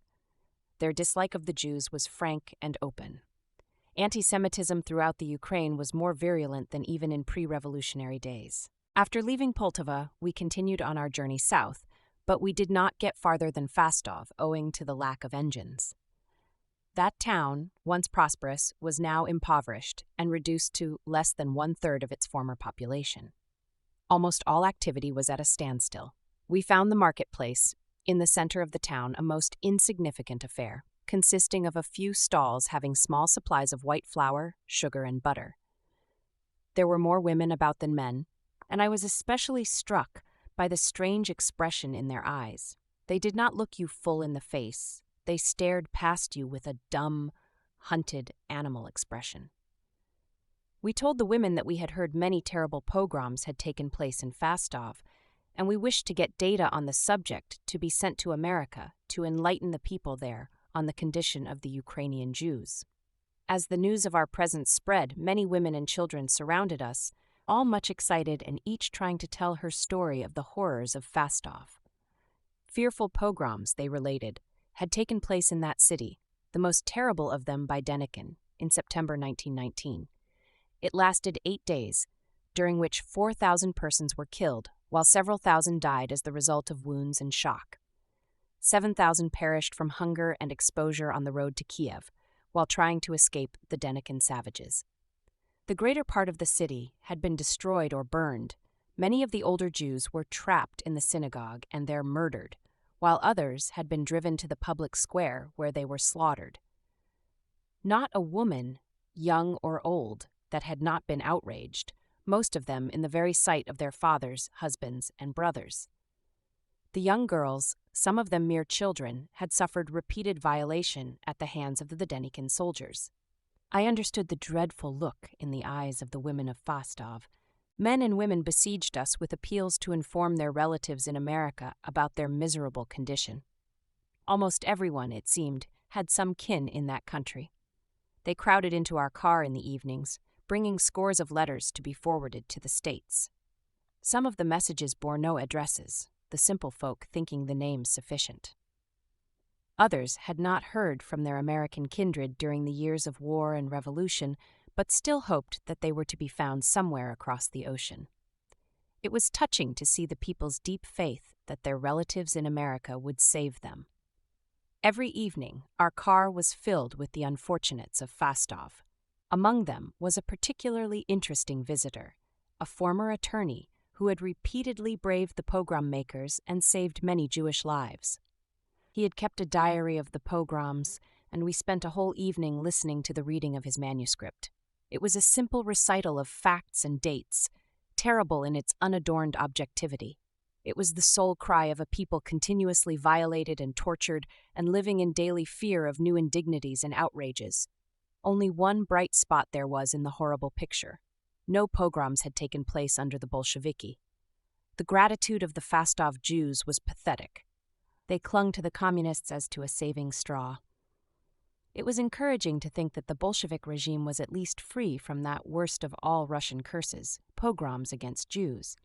Their dislike of the Jews was frank and open. Anti-Semitism throughout the Ukraine was more virulent than even in pre-revolutionary days. After leaving Poltava, we continued on our journey south, but we did not get farther than Fastov, owing to the lack of engines. That town, once prosperous, was now impoverished and reduced to less than one-third of its former population. Almost all activity was at a standstill. We found the marketplace, in the center of the town, a most insignificant affair, consisting of a few stalls having small supplies of white flour, sugar, and butter. There were more women about than men, and I was especially struck by the strange expression in their eyes. They did not look you full in the face. They stared past you with a dumb, hunted animal expression. We told the women that we had heard many terrible pogroms had taken place in Fastov, and we wished to get data on the subject to be sent to America to enlighten the people there on the condition of the Ukrainian Jews. As the news of our presence spread, many women and children surrounded us, all much excited and each trying to tell her story of the horrors of Fastov. Fearful pogroms, they related, had taken place in that city, the most terrible of them by Denikin, in September 1919. It lasted 8 days, during which 4,000 persons were killed, while several thousand died as the result of wounds and shock. 7,000 perished from hunger and exposure on the road to Kiev, while trying to escape the Denikin savages. The greater part of the city had been destroyed or burned. Many of the older Jews were trapped in the synagogue and there murdered, while others had been driven to the public square where they were slaughtered. Not a woman, young or old, that had not been outraged, most of them in the very sight of their fathers, husbands, and brothers. The young girls, some of them mere children, had suffered repeated violation at the hands of the Denikin soldiers. I understood the dreadful look in the eyes of the women of Fastov. Men and women besieged us with appeals to inform their relatives in America about their miserable condition. Almost everyone, it seemed, had some kin in that country. They crowded into our car in the evenings, bringing scores of letters to be forwarded to the States. Some of the messages bore no addresses, the simple folk thinking the names sufficient. Others had not heard from their American kindred during the years of war and revolution, but still hoped that they were to be found somewhere across the ocean. It was touching to see the people's deep faith that their relatives in America would save them. Every evening, our car was filled with the unfortunates of Fastov. Among them was a particularly interesting visitor, a former attorney who had repeatedly braved the pogrom makers and saved many Jewish lives. He had kept a diary of the pogroms, and we spent a whole evening listening to the reading of his manuscript. It was a simple recital of facts and dates, terrible in its unadorned objectivity. It was the soul cry of a people continuously violated and tortured and living in daily fear of new indignities and outrages. Only one bright spot there was in the horrible picture. No pogroms had taken place under the Bolsheviki. The gratitude of the Fastov Jews was pathetic. They clung to the communists as to a saving straw. It was encouraging to think that the Bolshevik regime was at least free from that worst of all Russian curses, pogroms against Jews.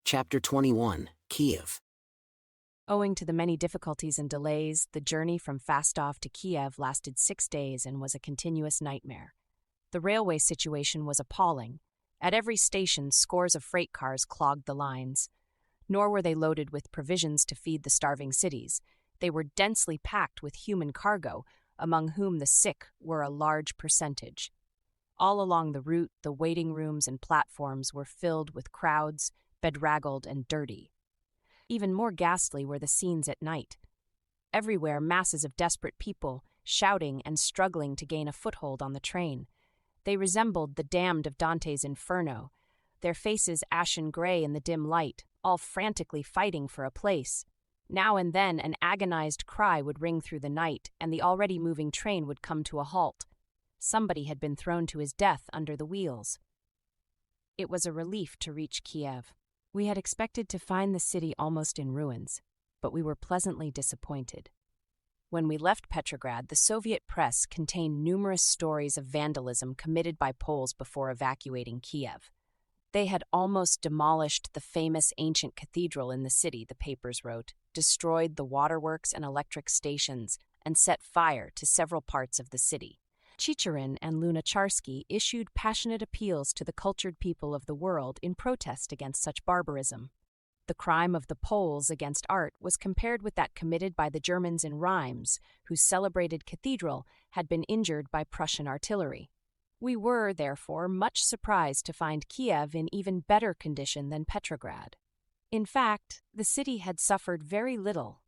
Chapter 21, Kiev. Owing to the many difficulties and delays, the journey from Fastov to Kiev lasted 6 days and was a continuous nightmare. The railway situation was appalling. At every station, scores of freight cars clogged the lines. Nor were they loaded with provisions to feed the starving cities. They were densely packed with human cargo, among whom the sick were a large percentage. All along the route, the waiting rooms and platforms were filled with crowds, bedraggled and dirty. Even more ghastly were the scenes at night. Everywhere, masses of desperate people, shouting and struggling to gain a foothold on the train. They resembled the damned of Dante's Inferno, their faces ashen gray in the dim light, all frantically fighting for a place. Now and then an agonized cry would ring through the night, and the already moving train would come to a halt. Somebody had been thrown to his death under the wheels. It was a relief to reach Kiev. We had expected to find the city almost in ruins, but we were pleasantly disappointed. When we left Petrograd, the Soviet press contained numerous stories of vandalism committed by Poles before evacuating Kiev. They had almost demolished the famous ancient cathedral in the city, the papers wrote, destroyed the waterworks and electric stations, and set fire to several parts of the city. Chicherin and Lunacharsky issued passionate appeals to the cultured people of the world in protest against such barbarism. The crime of the Poles against art was compared with that committed by the Germans in Reims, whose celebrated cathedral had been injured by Prussian artillery. We were, therefore, much surprised to find Kiev in even better condition than Petrograd. In fact, the city had suffered very little,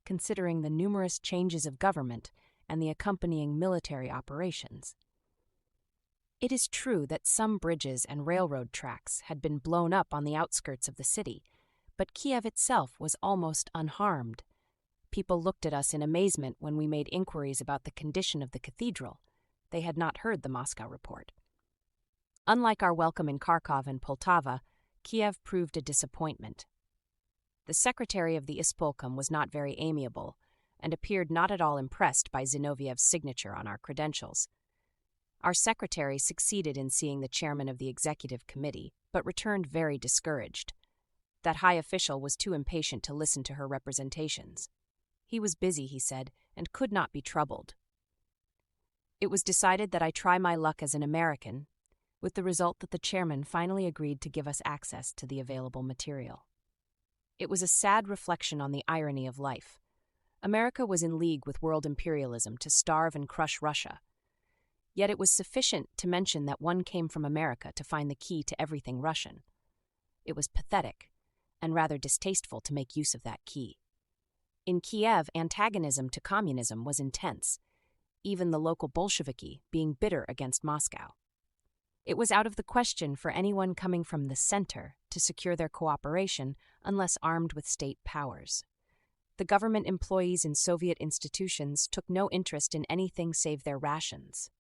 considering the numerous changes of government and the accompanying military operations. It is true that some bridges and railroad tracks had been blown up on the outskirts of the city, but Kiev itself was almost unharmed. People looked at us in amazement when we made inquiries about the condition of the cathedral. They had not heard the Moscow report. Unlike our welcome in Kharkov and Poltava, Kiev proved a disappointment. The secretary of the Ispolkom was not very amiable and appeared not at all impressed by Zinoviev's signature on our credentials. Our secretary succeeded in seeing the chairman of the executive committee, but returned very discouraged. That high official was too impatient to listen to her representations. He was busy, he said, and could not be troubled. It was decided that I try my luck as an American, with the result that the chairman finally agreed to give us access to the available material. It was a sad reflection on the irony of life. America was in league with world imperialism to starve and crush Russia. Yet it was sufficient to mention that one came from America to find the key to everything Russian. It was pathetic, and rather distasteful to make use of that key. In Kiev, antagonism to communism was intense, even the local Bolsheviki being bitter against Moscow. It was out of the question for anyone coming from the center to secure their cooperation unless armed with state powers. The government employees in Soviet institutions took no interest in anything save their rations.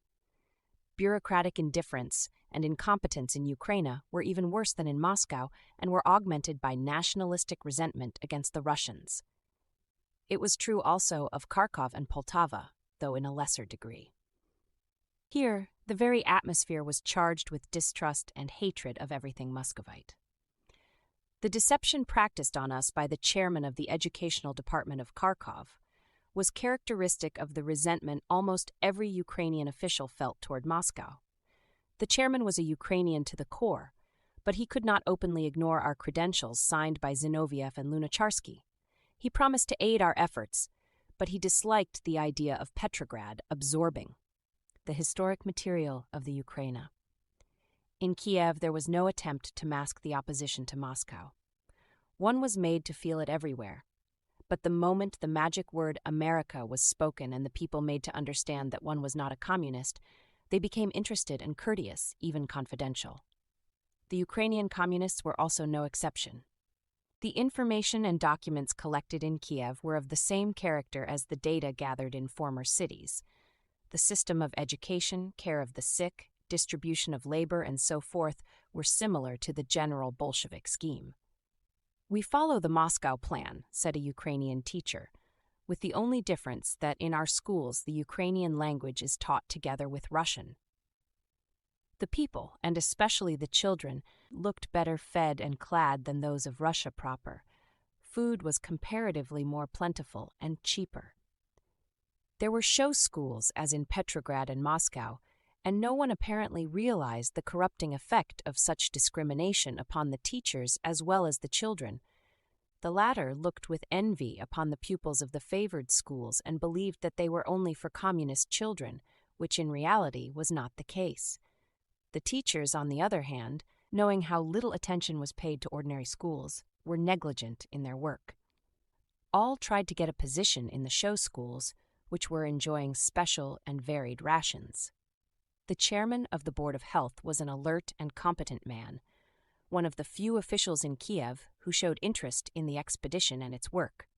Bureaucratic indifference and incompetence in Ukraine were even worse than in Moscow and were augmented by nationalistic resentment against the Russians. It was true also of Kharkov and Poltava, though in a lesser degree. Here, the very atmosphere was charged with distrust and hatred of everything Muscovite. The deception practiced on us by the chairman of the educational department of Kharkov was characteristic of the resentment almost every Ukrainian official felt toward Moscow. The chairman was a Ukrainian to the core, but he could not openly ignore our credentials signed by Zinoviev and Lunacharsky. He promised to aid our efforts, but he disliked the idea of Petrograd absorbing. the historic material of the Ukraine. In Kiev, there was no attempt to mask the opposition to Moscow. One was made to feel it everywhere. But the moment the magic word America was spoken and the people made to understand that one was not a communist, they became interested and courteous, even confidential. The Ukrainian communists were also no exception. The information and documents collected in Kiev were of the same character as the data gathered in former cities. The system of education, care of the sick, distribution of labor, and so forth were similar to the general Bolshevik scheme. "We follow the Moscow plan," said a Ukrainian teacher, "with the only difference that in our schools the Ukrainian language is taught together with Russian." The people, and especially the children, looked better fed and clad than those of Russia proper. Food was comparatively more plentiful and cheaper. There were show schools, as in Petrograd and Moscow, and no one apparently realized the corrupting effect of such discrimination upon the teachers as well as the children. The latter looked with envy upon the pupils of the favored schools and believed that they were only for communist children, which in reality was not the case. The teachers, on the other hand, knowing how little attention was paid to ordinary schools, were negligent in their work. All tried to get a position in the show schools, which were enjoying special and varied rations. The chairman of the Board of Health was an alert and competent man, one of the few officials in Kiev who showed interest in the expedition and its work.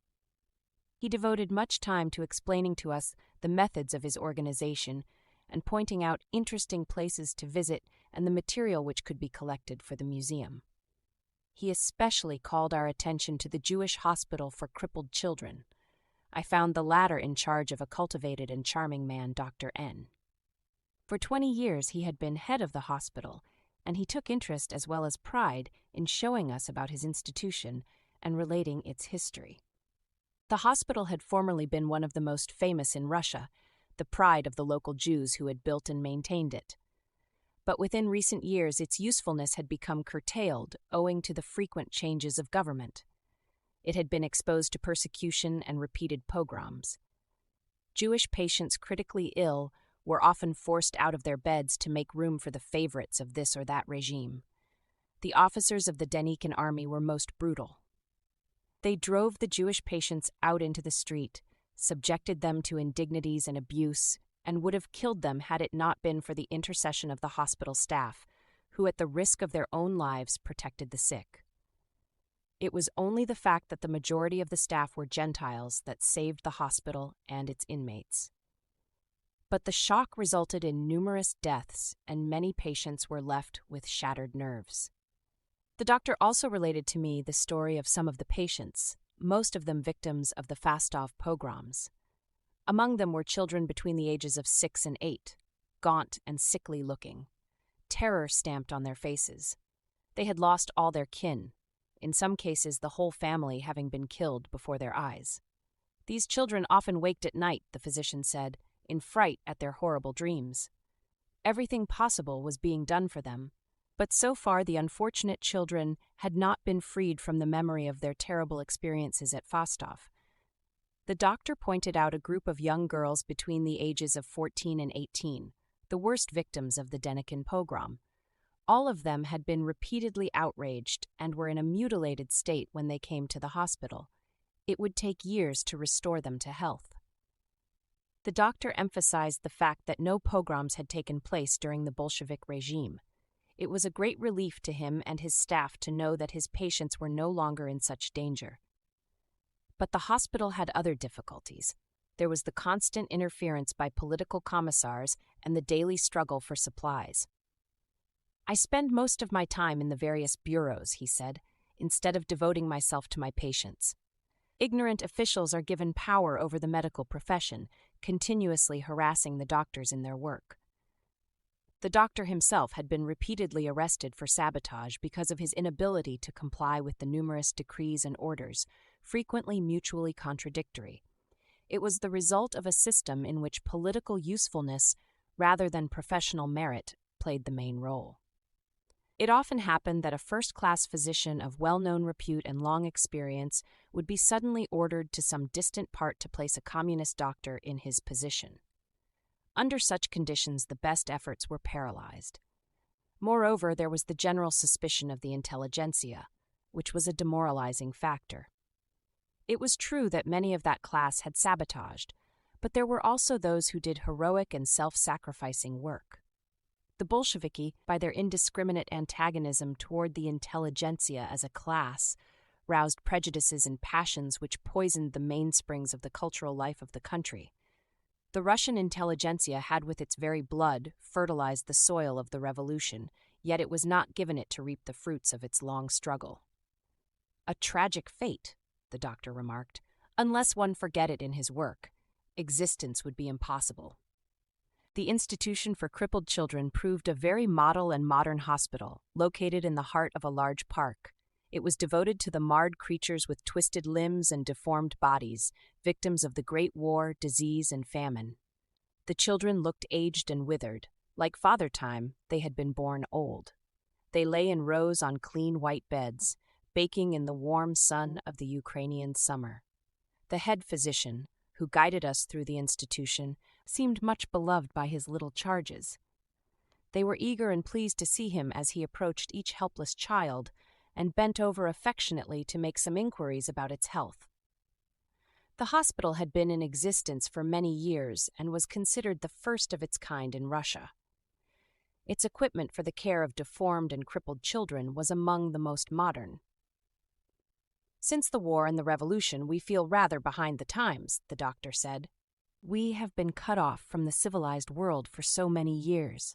He devoted much time to explaining to us the methods of his organization and pointing out interesting places to visit and the material which could be collected for the museum. He especially called our attention to the Jewish hospital for crippled children. I found the latter in charge of a cultivated and charming man, Dr. N. For 20 years he had been head of the hospital, and he took interest as well as pride in showing us about his institution and relating its history. The hospital had formerly been one of the most famous in Russia, the pride of the local Jews who had built and maintained it. But within recent years its usefulness had become curtailed owing to the frequent changes of government. It had been exposed to persecution and repeated pogroms. Jewish patients critically ill were often forced out of their beds to make room for the favorites of this or that regime. The officers of the Denikin army were most brutal. They drove the Jewish patients out into the street, subjected them to indignities and abuse, and would have killed them had it not been for the intercession of the hospital staff, who at the risk of their own lives protected the sick. It was only the fact that the majority of the staff were Gentiles that saved the hospital and its inmates. But the shock resulted in numerous deaths, and many patients were left with shattered nerves. The doctor also related to me the story of some of the patients, most of them victims of the Fastov pogroms. Among them were children between the ages of 6 and 8, gaunt and sickly looking, terror stamped on their faces. They had lost all their kin, in some cases the whole family having been killed before their eyes. These children often waked at night, the physician said, in fright at their horrible dreams. Everything possible was being done for them, but so far the unfortunate children had not been freed from the memory of their terrible experiences at Fastov. The doctor pointed out a group of young girls between the ages of 14 and 18, the worst victims of the Denikin pogrom. All of them had been repeatedly outraged and were in a mutilated state when they came to the hospital. It would take years to restore them to health. The doctor emphasized the fact that no pogroms had taken place during the Bolshevik regime. It was a great relief to him and his staff to know that his patients were no longer in such danger. But the hospital had other difficulties. There was the constant interference by political commissars and the daily struggle for supplies. "I spend most of my time in the various bureaus," he said, "instead of devoting myself to my patients. Ignorant officials are given power over the medical profession, continuously harassing the doctors in their work." The doctor himself had been repeatedly arrested for sabotage because of his inability to comply with the numerous decrees and orders, frequently mutually contradictory. It was the result of a system in which political usefulness, rather than professional merit, played the main role. It often happened that a first-class physician of well-known repute and long experience would be suddenly ordered to some distant part to place a communist doctor in his position. Under such conditions, the best efforts were paralyzed. Moreover, there was the general suspicion of the intelligentsia, which was a demoralizing factor. It was true that many of that class had sabotaged, but there were also those who did heroic and self-sacrificing work. The Bolsheviki, by their indiscriminate antagonism toward the intelligentsia as a class, roused prejudices and passions which poisoned the mainsprings of the cultural life of the country. The Russian intelligentsia had with its very blood fertilized the soil of the revolution, yet it was not given it to reap the fruits of its long struggle. A tragic fate, the doctor remarked. Unless one forget it in his work, existence would be impossible. The Institution for Crippled Children proved a very model and modern hospital, located in the heart of a large park. It was devoted to the marred creatures with twisted limbs and deformed bodies, victims of the Great War, disease, and famine. The children looked aged and withered. Like Father Time, they had been born old. They lay in rows on clean white beds, baking in the warm sun of the Ukrainian summer. The head physician, who guided us through the institution, seemed much beloved by his little charges. They were eager and pleased to see him as he approached each helpless child and bent over affectionately to make some inquiries about its health. The hospital had been in existence for many years and was considered the first of its kind in Russia. Its equipment for the care of deformed and crippled children was among the most modern. Since the war and the revolution, we feel rather behind the times, the doctor said. We have been cut off from the civilized world for so many years.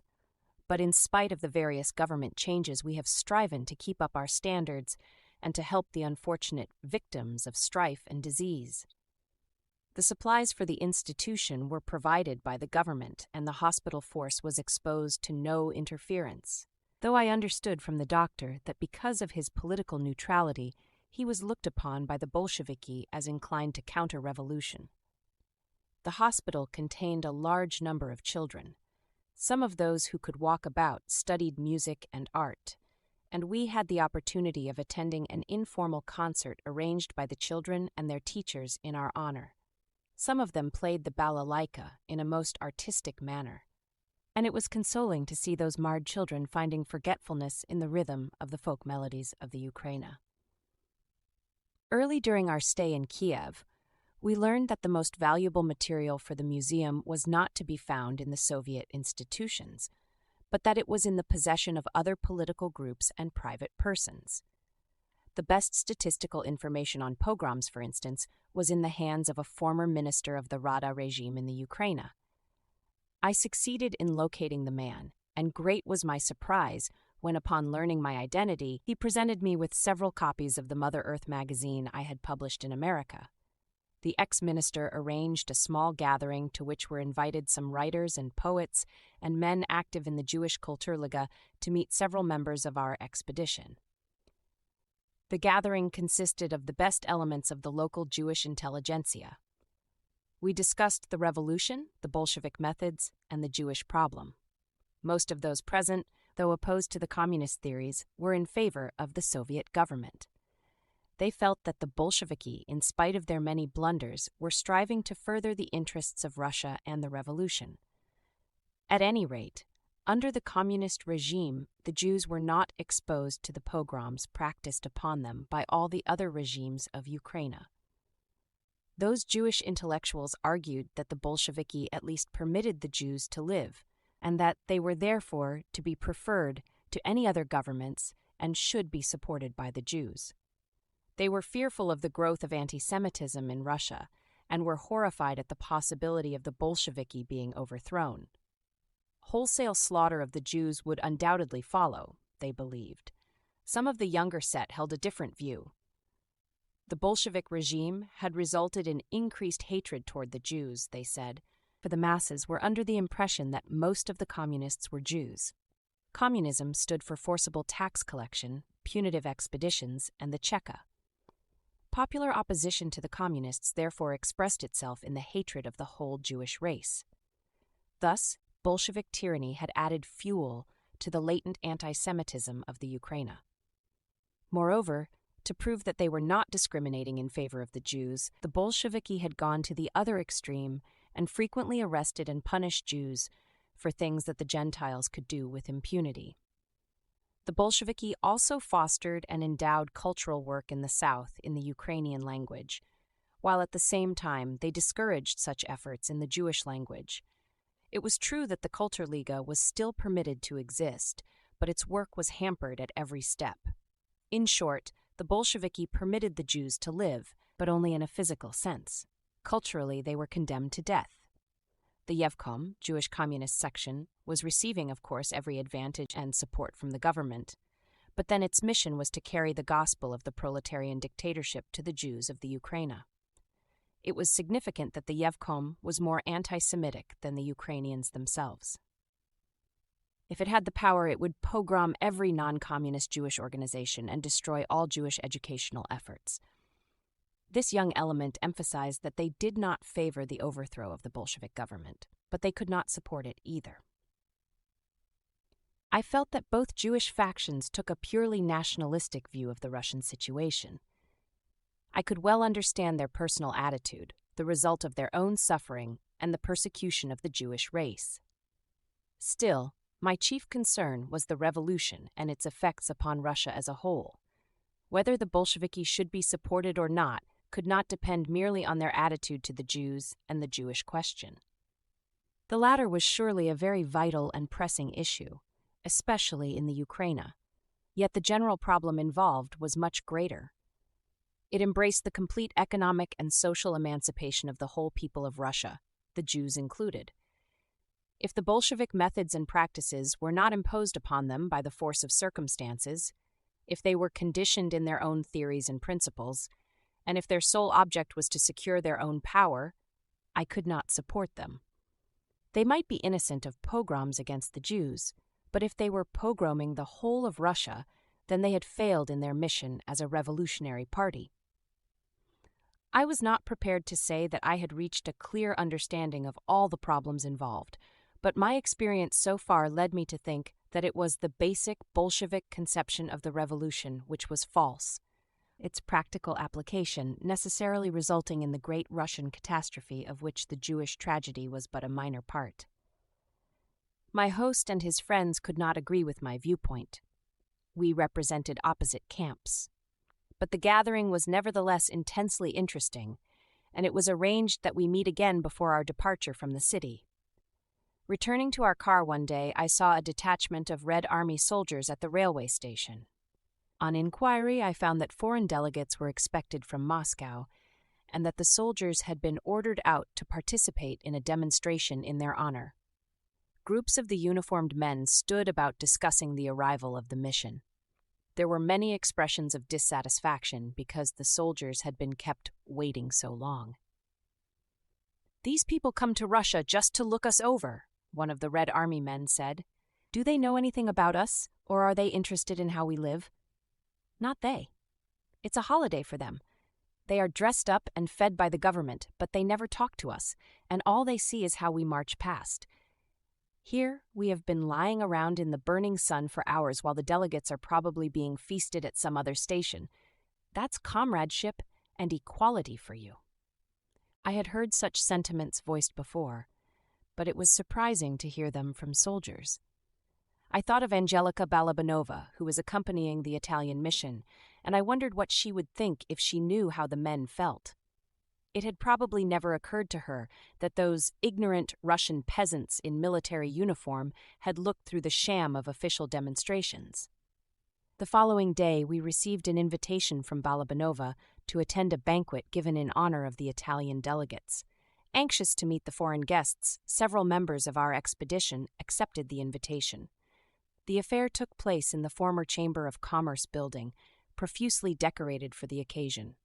But in spite of the various government changes, we have striven to keep up our standards and to help the unfortunate victims of strife and disease. The supplies for the institution were provided by the government, and the hospital force was exposed to no interference. Though I understood from the doctor that because of his political neutrality, he was looked upon by the Bolsheviki as inclined to counter-revolution. The hospital contained a large number of children. Some of those who could walk about studied music and art, and we had the opportunity of attending an informal concert arranged by the children and their teachers in our honor. Some of them played the balalaika in a most artistic manner, and it was consoling to see those marred children finding forgetfulness in the rhythm of the folk melodies of the Ukraina. Early during our stay in Kiev, we learned that the most valuable material for the museum was not to be found in the Soviet institutions, but that it was in the possession of other political groups and private persons. The best statistical information on pogroms, for instance, was in the hands of a former minister of the Rada regime in the Ukraina. I succeeded in locating the man, and great was my surprise when, upon learning my identity, he presented me with several copies of the Mother Earth magazine I had published in America. The ex-minister arranged a small gathering to which were invited some writers and poets and men active in the Jewish Kulturliga to meet several members of our expedition. The gathering consisted of the best elements of the local Jewish intelligentsia. We discussed the revolution, the Bolshevik methods, and the Jewish problem. Most of those present, though opposed to the communist theories, were in favor of the Soviet government. They felt that the Bolsheviki, in spite of their many blunders, were striving to further the interests of Russia and the revolution. At any rate, under the communist regime, the Jews were not exposed to the pogroms practiced upon them by all the other regimes of Ukraine. Those Jewish intellectuals argued that the Bolsheviki at least permitted the Jews to live, and that they were therefore to be preferred to any other governments and should be supported by the Jews. They were fearful of the growth of anti-Semitism in Russia and were horrified at the possibility of the Bolsheviki being overthrown. Wholesale slaughter of the Jews would undoubtedly follow, they believed. Some of the younger set held a different view. The Bolshevik regime had resulted in increased hatred toward the Jews, they said, for the masses were under the impression that most of the communists were Jews. Communism stood for forcible tax collection, punitive expeditions, and the Cheka. Popular opposition to the communists therefore expressed itself in the hatred of the whole Jewish race. Thus, Bolshevik tyranny had added fuel to the latent anti-Semitism of the Ukraina. Moreover, to prove that they were not discriminating in favor of the Jews, the Bolsheviki had gone to the other extreme and frequently arrested and punished Jews for things that the Gentiles could do with impunity. The Bolsheviki also fostered and endowed cultural work in the South in the Ukrainian language, while at the same time they discouraged such efforts in the Jewish language. It was true that the Kulturliga was still permitted to exist, but its work was hampered at every step. In short, the Bolsheviki permitted the Jews to live, but only in a physical sense. Culturally, they were condemned to death. The Yevkom, Jewish Communist section, was receiving, of course, every advantage and support from the government, but then its mission was to carry the gospel of the proletarian dictatorship to the Jews of the Ukraine. It was significant that the Yevkom was more anti-Semitic than the Ukrainians themselves. If it had the power, it would pogrom every non-communist Jewish organization and destroy all Jewish educational efforts. This young element emphasized that they did not favor the overthrow of the Bolshevik government, but they could not support it either. I felt that both Jewish factions took a purely nationalistic view of the Russian situation. I could well understand their personal attitude, the result of their own suffering and the persecution of the Jewish race. Still, my chief concern was the revolution and its effects upon Russia as a whole. Whether the Bolsheviki should be supported or not could not depend merely on their attitude to the Jews and the Jewish question. The latter was surely a very vital and pressing issue, especially in the Ukraine. Yet the general problem involved was much greater. It embraced the complete economic and social emancipation of the whole people of Russia, the Jews included. If the Bolshevik methods and practices were not imposed upon them by the force of circumstances, if they were conditioned in their own theories and principles, and if their sole object was to secure their own power, I could not support them. They might be innocent of pogroms against the Jews, but if they were pogroming the whole of Russia, then they had failed in their mission as a revolutionary party. I was not prepared to say that I had reached a clear understanding of all the problems involved, but my experience so far led me to think that it was the basic Bolshevik conception of the revolution which was false, its practical application necessarily resulting in the great Russian catastrophe of which the Jewish tragedy was but a minor part. My host and his friends could not agree with my viewpoint. We represented opposite camps. But the gathering was nevertheless intensely interesting, and it was arranged that we meet again before our departure from the city. Returning to our car one day, I saw a detachment of Red Army soldiers at the railway station. On inquiry, I found that foreign delegates were expected from Moscow, and that the soldiers had been ordered out to participate in a demonstration in their honor. Groups of the uniformed men stood about discussing the arrival of the mission. There were many expressions of dissatisfaction because the soldiers had been kept waiting so long. "These people come to Russia just to look us over," one of the Red Army men said. "Do they know anything about us, or are they interested in how we live?" "Not they. It's a holiday for them. They are dressed up and fed by the government, but they never talk to us, and all they see is how we march past. Here, we have been lying around in the burning sun for hours while the delegates are probably being feasted at some other station. That's comradeship and equality for you." I had heard such sentiments voiced before, but it was surprising to hear them from soldiers. I thought of Angelika Balabanova, who was accompanying the Italian mission, and I wondered what she would think if she knew how the men felt. It had probably never occurred to her that those ignorant Russian peasants in military uniform had looked through the sham of official demonstrations. The following day, we received an invitation from Balabanova to attend a banquet given in honor of the Italian delegates. Anxious to meet the foreign guests, several members of our expedition accepted the invitation. The affair took place in the former Chamber of Commerce building, profusely decorated for the occasion.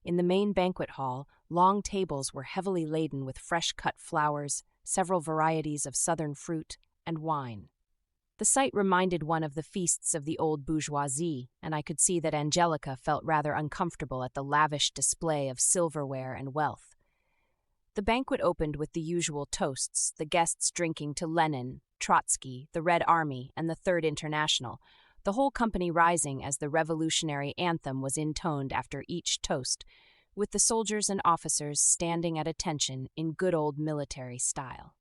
In the main banquet hall, long tables were heavily laden with fresh-cut flowers, several varieties of southern fruit, and wine. The sight reminded one of the feasts of the old bourgeoisie, and I could see that Angelika felt rather uncomfortable at the lavish display of silverware and wealth. The banquet opened with the usual toasts, the guests drinking to Lenin, Trotsky, the Red Army, and the Third International, the whole company rising as the revolutionary anthem was intoned after each toast, with the soldiers and officers standing at attention in good old military style.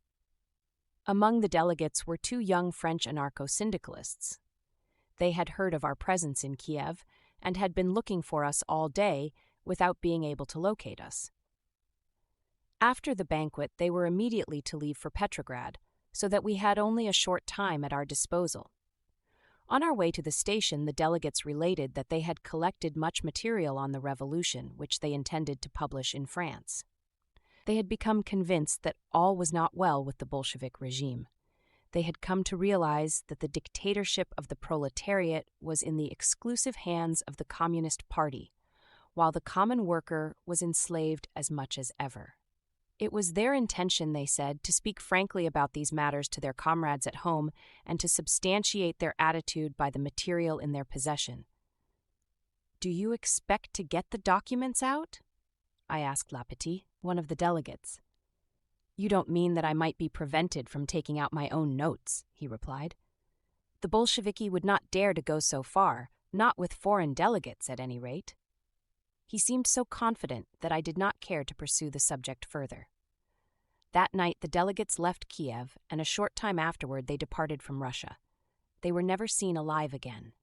Among the delegates were two young French anarcho-syndicalists. They had heard of our presence in Kiev and had been looking for us all day without being able to locate us. After the banquet, they were immediately to leave for Petrograd, so that we had only a short time at our disposal. On our way to the station, the delegates related that they had collected much material on the revolution, which they intended to publish in France. They had become convinced that all was not well with the Bolshevik regime. They had come to realize that the dictatorship of the proletariat was in the exclusive hands of the Communist Party, while the common worker was enslaved as much as ever. It was their intention, they said, to speak frankly about these matters to their comrades at home and to substantiate their attitude by the material in their possession. "Do you expect to get the documents out?" I asked Lapetite, one of the delegates. "You don't mean that I might be prevented from taking out my own notes," he replied. "The Bolsheviki would not dare to go so far, not with foreign delegates at any rate." He seemed so confident that I did not care to pursue the subject further. That night the delegates left Kiev, and a short time afterward they departed from Russia. They were never seen alive again.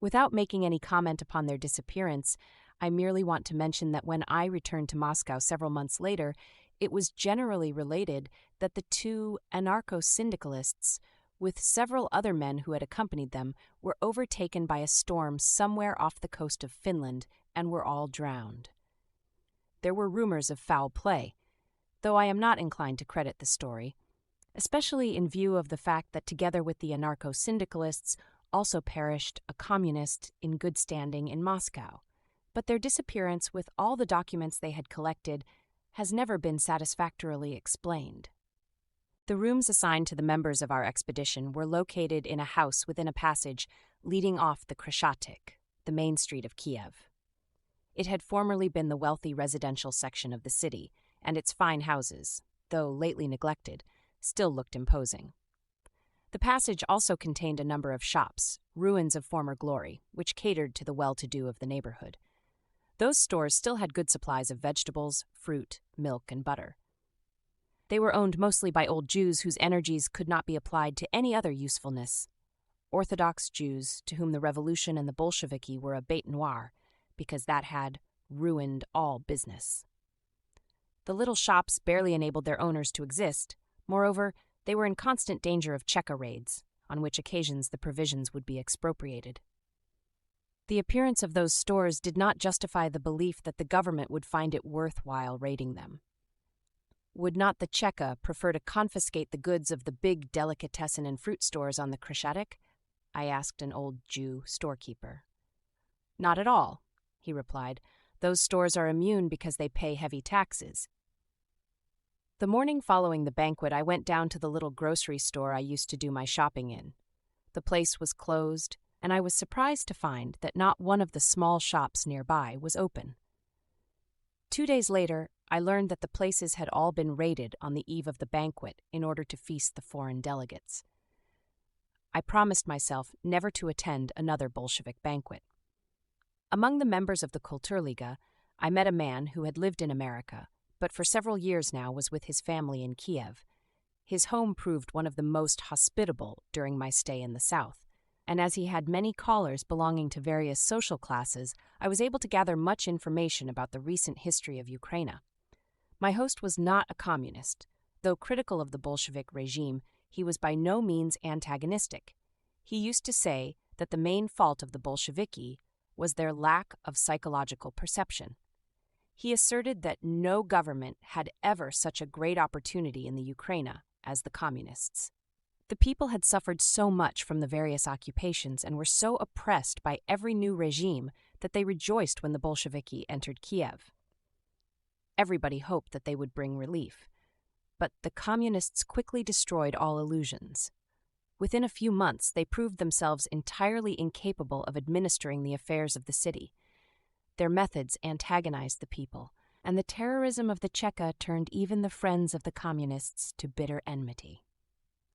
Without making any comment upon their disappearance, I merely want to mention that when I returned to Moscow several months later, it was generally related that the two anarcho-syndicalists, with several other men who had accompanied them, were overtaken by a storm somewhere off the coast of Finland and were all drowned. There were rumors of foul play, though I am not inclined to credit the story, especially in view of the fact that together with the anarcho-syndicalists also perished a communist in good standing in Moscow. But their disappearance with all the documents they had collected has never been satisfactorily explained. The rooms assigned to the members of our expedition were located in a house within a passage leading off the Khreshchatyk, the main street of Kiev. It had formerly been the wealthy residential section of the city, and its fine houses, though lately neglected, still looked imposing. The passage also contained a number of shops, ruins of former glory, which catered to the well-to-do of the neighborhood. Those stores still had good supplies of vegetables, fruit, milk, and butter. They were owned mostly by old Jews whose energies could not be applied to any other usefulness. Orthodox Jews to whom the revolution and the Bolsheviki were a bête noire, because that had ruined all business. The little shops barely enabled their owners to exist. Moreover, they were in constant danger of Cheka raids, on which occasions the provisions would be expropriated. The appearance of those stores did not justify the belief that the government would find it worthwhile raiding them. Would not the Cheka prefer to confiscate the goods of the big delicatessen and fruit stores on the Khreshchatyk? I asked an old Jew storekeeper. "Not at all," he replied. "Those stores are immune because they pay heavy taxes." The morning following the banquet, I went down to the little grocery store I used to do my shopping in. The place was closed, and I was surprised to find that not one of the small shops nearby was open. 2 days later, I learned that the places had all been raided on the eve of the banquet in order to feast the foreign delegates. I promised myself never to attend another Bolshevik banquet. Among the members of the Kulturliga, I met a man who had lived in America, but for several years now was with his family in Kiev. His home proved one of the most hospitable during my stay in the South, and as he had many callers belonging to various social classes, I was able to gather much information about the recent history of Ukraine. My host was not a communist. Though critical of the Bolshevik regime, he was by no means antagonistic. He used to say that the main fault of the Bolsheviki was their lack of psychological perception. He asserted that no government had ever such a great opportunity in the Ukraine as the communists. The people had suffered so much from the various occupations and were so oppressed by every new regime that they rejoiced when the Bolsheviki entered Kiev. Everybody hoped that they would bring relief, but the communists quickly destroyed all illusions. Within a few months, they proved themselves entirely incapable of administering the affairs of the city. Their methods antagonized the people, and the terrorism of the Cheka turned even the friends of the communists to bitter enmity.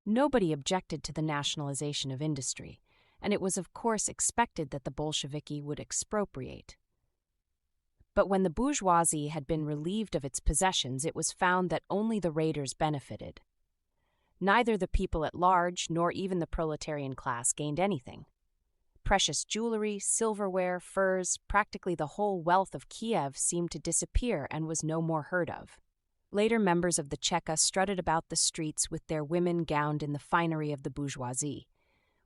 Nobody objected to the nationalization of industry, and it was of course expected that the Bolsheviki would expropriate. But when the bourgeoisie had been relieved of its possessions, it was found that only the raiders benefited. Neither the people at large nor even the proletarian class gained anything. Precious jewelry, silverware, furs, practically the whole wealth of Kiev seemed to disappear and was no more heard of. Later members of the Cheka strutted about the streets with their women gowned in the finery of the bourgeoisie.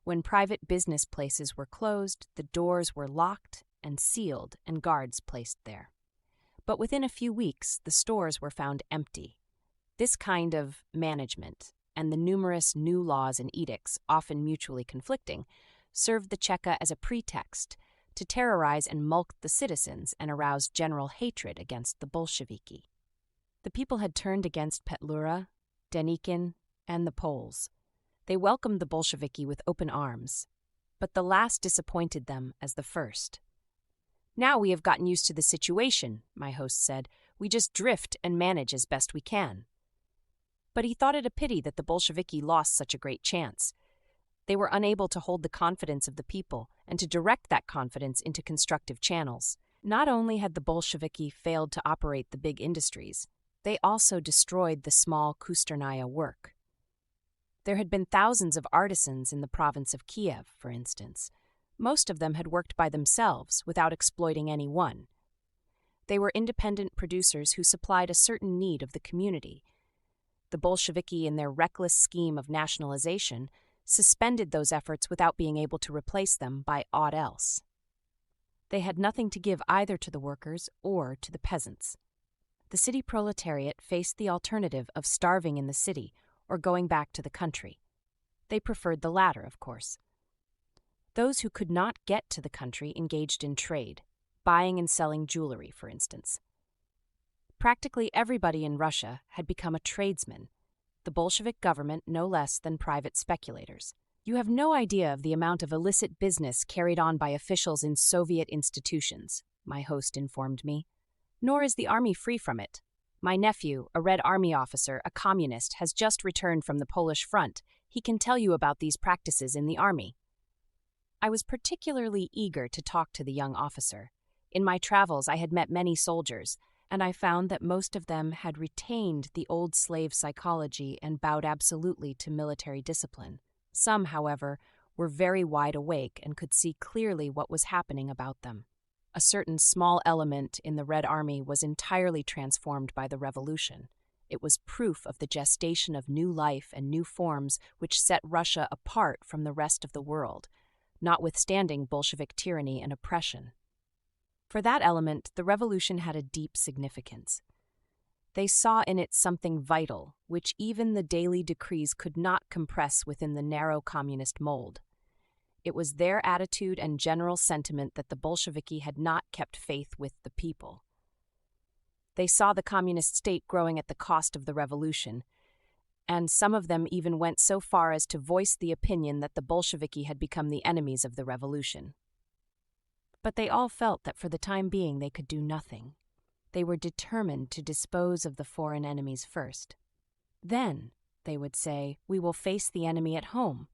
When private business places were closed, the doors were locked and sealed and guards placed there. But within a few weeks, the stores were found empty. This kind of management, and the numerous new laws and edicts, often mutually conflicting, served the Cheka as a pretext to terrorize and mulct the citizens and arouse general hatred against the Bolsheviki. The people had turned against Petlura, Denikin, and the Poles. They welcomed the Bolsheviki with open arms, but the last disappointed them as the first. "Now we have gotten used to the situation," my host said. "We just drift and manage as best we can." But he thought it a pity that the Bolsheviki lost such a great chance. They were unable to hold the confidence of the people and to direct that confidence into constructive channels. Not only had the Bolsheviki failed to operate the big industries, they also destroyed the small Kusternaya work. There had been thousands of artisans in the province of Kiev, for instance. Most of them had worked by themselves without exploiting any one. They were independent producers who supplied a certain need of the community. The Bolsheviki, in their reckless scheme of nationalization, suspended those efforts without being able to replace them by aught else. They had nothing to give either to the workers or to the peasants. The city proletariat faced the alternative of starving in the city or going back to the country. They preferred the latter, of course. Those who could not get to the country engaged in trade, buying and selling jewelry, for instance. Practically everybody in Russia had become a tradesman, the Bolshevik government no less than private speculators. You have no idea of the amount of illicit business carried on by officials in Soviet institutions, my host informed me. Nor is the army free from it. My nephew, a Red Army officer, a communist, has just returned from the Polish front. He can tell you about these practices in the army. I was particularly eager to talk to the young officer. In my travels, I had met many soldiers, and I found that most of them had retained the old slave psychology and bowed absolutely to military discipline. Some, however, were very wide awake and could see clearly what was happening about them. A certain small element in the Red Army was entirely transformed by the revolution. It was proof of the gestation of new life and new forms which set Russia apart from the rest of the world, notwithstanding Bolshevik tyranny and oppression. For that element, the revolution had a deep significance. They saw in it something vital, which even the daily decrees could not compress within the narrow communist mold. It was their attitude and general sentiment that the Bolsheviki had not kept faith with the people. They saw the communist state growing at the cost of the revolution, and some of them even went so far as to voice the opinion that the Bolsheviki had become the enemies of the revolution. But they all felt that for the time being they could do nothing. They were determined to dispose of the foreign enemies first. Then, they would say, we will face the enemy at home.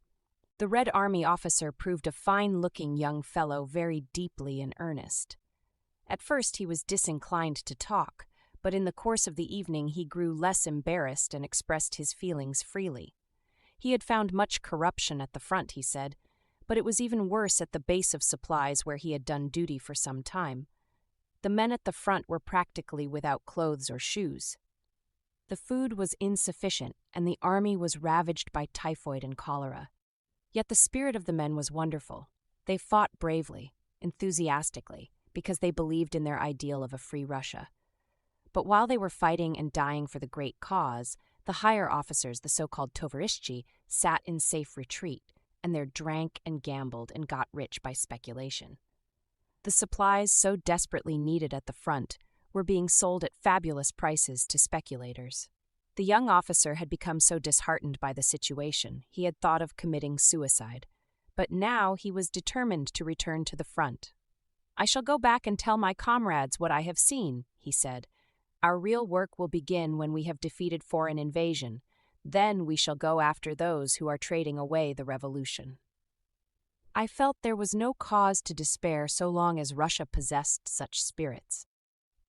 The Red Army officer proved a fine-looking young fellow, very deeply in earnest. At first he was disinclined to talk, but in the course of the evening he grew less embarrassed and expressed his feelings freely. He had found much corruption at the front, he said, but it was even worse at the base of supplies where he had done duty for some time. The men at the front were practically without clothes or shoes. The food was insufficient, and the army was ravaged by typhoid and cholera. Yet the spirit of the men was wonderful. They fought bravely, enthusiastically, because they believed in their ideal of a free Russia. But while they were fighting and dying for the great cause, the higher officers, the so-called tovarishchi, sat in safe retreat, and they drank and gambled and got rich by speculation. The supplies so desperately needed at the front were being sold at fabulous prices to speculators. The young officer had become so disheartened by the situation, he had thought of committing suicide. But now he was determined to return to the front. "I shall go back and tell my comrades what I have seen," he said. "Our real work will begin when we have defeated foreign invasion. Then we shall go after those who are trading away the revolution." I felt there was no cause to despair so long as Russia possessed such spirits.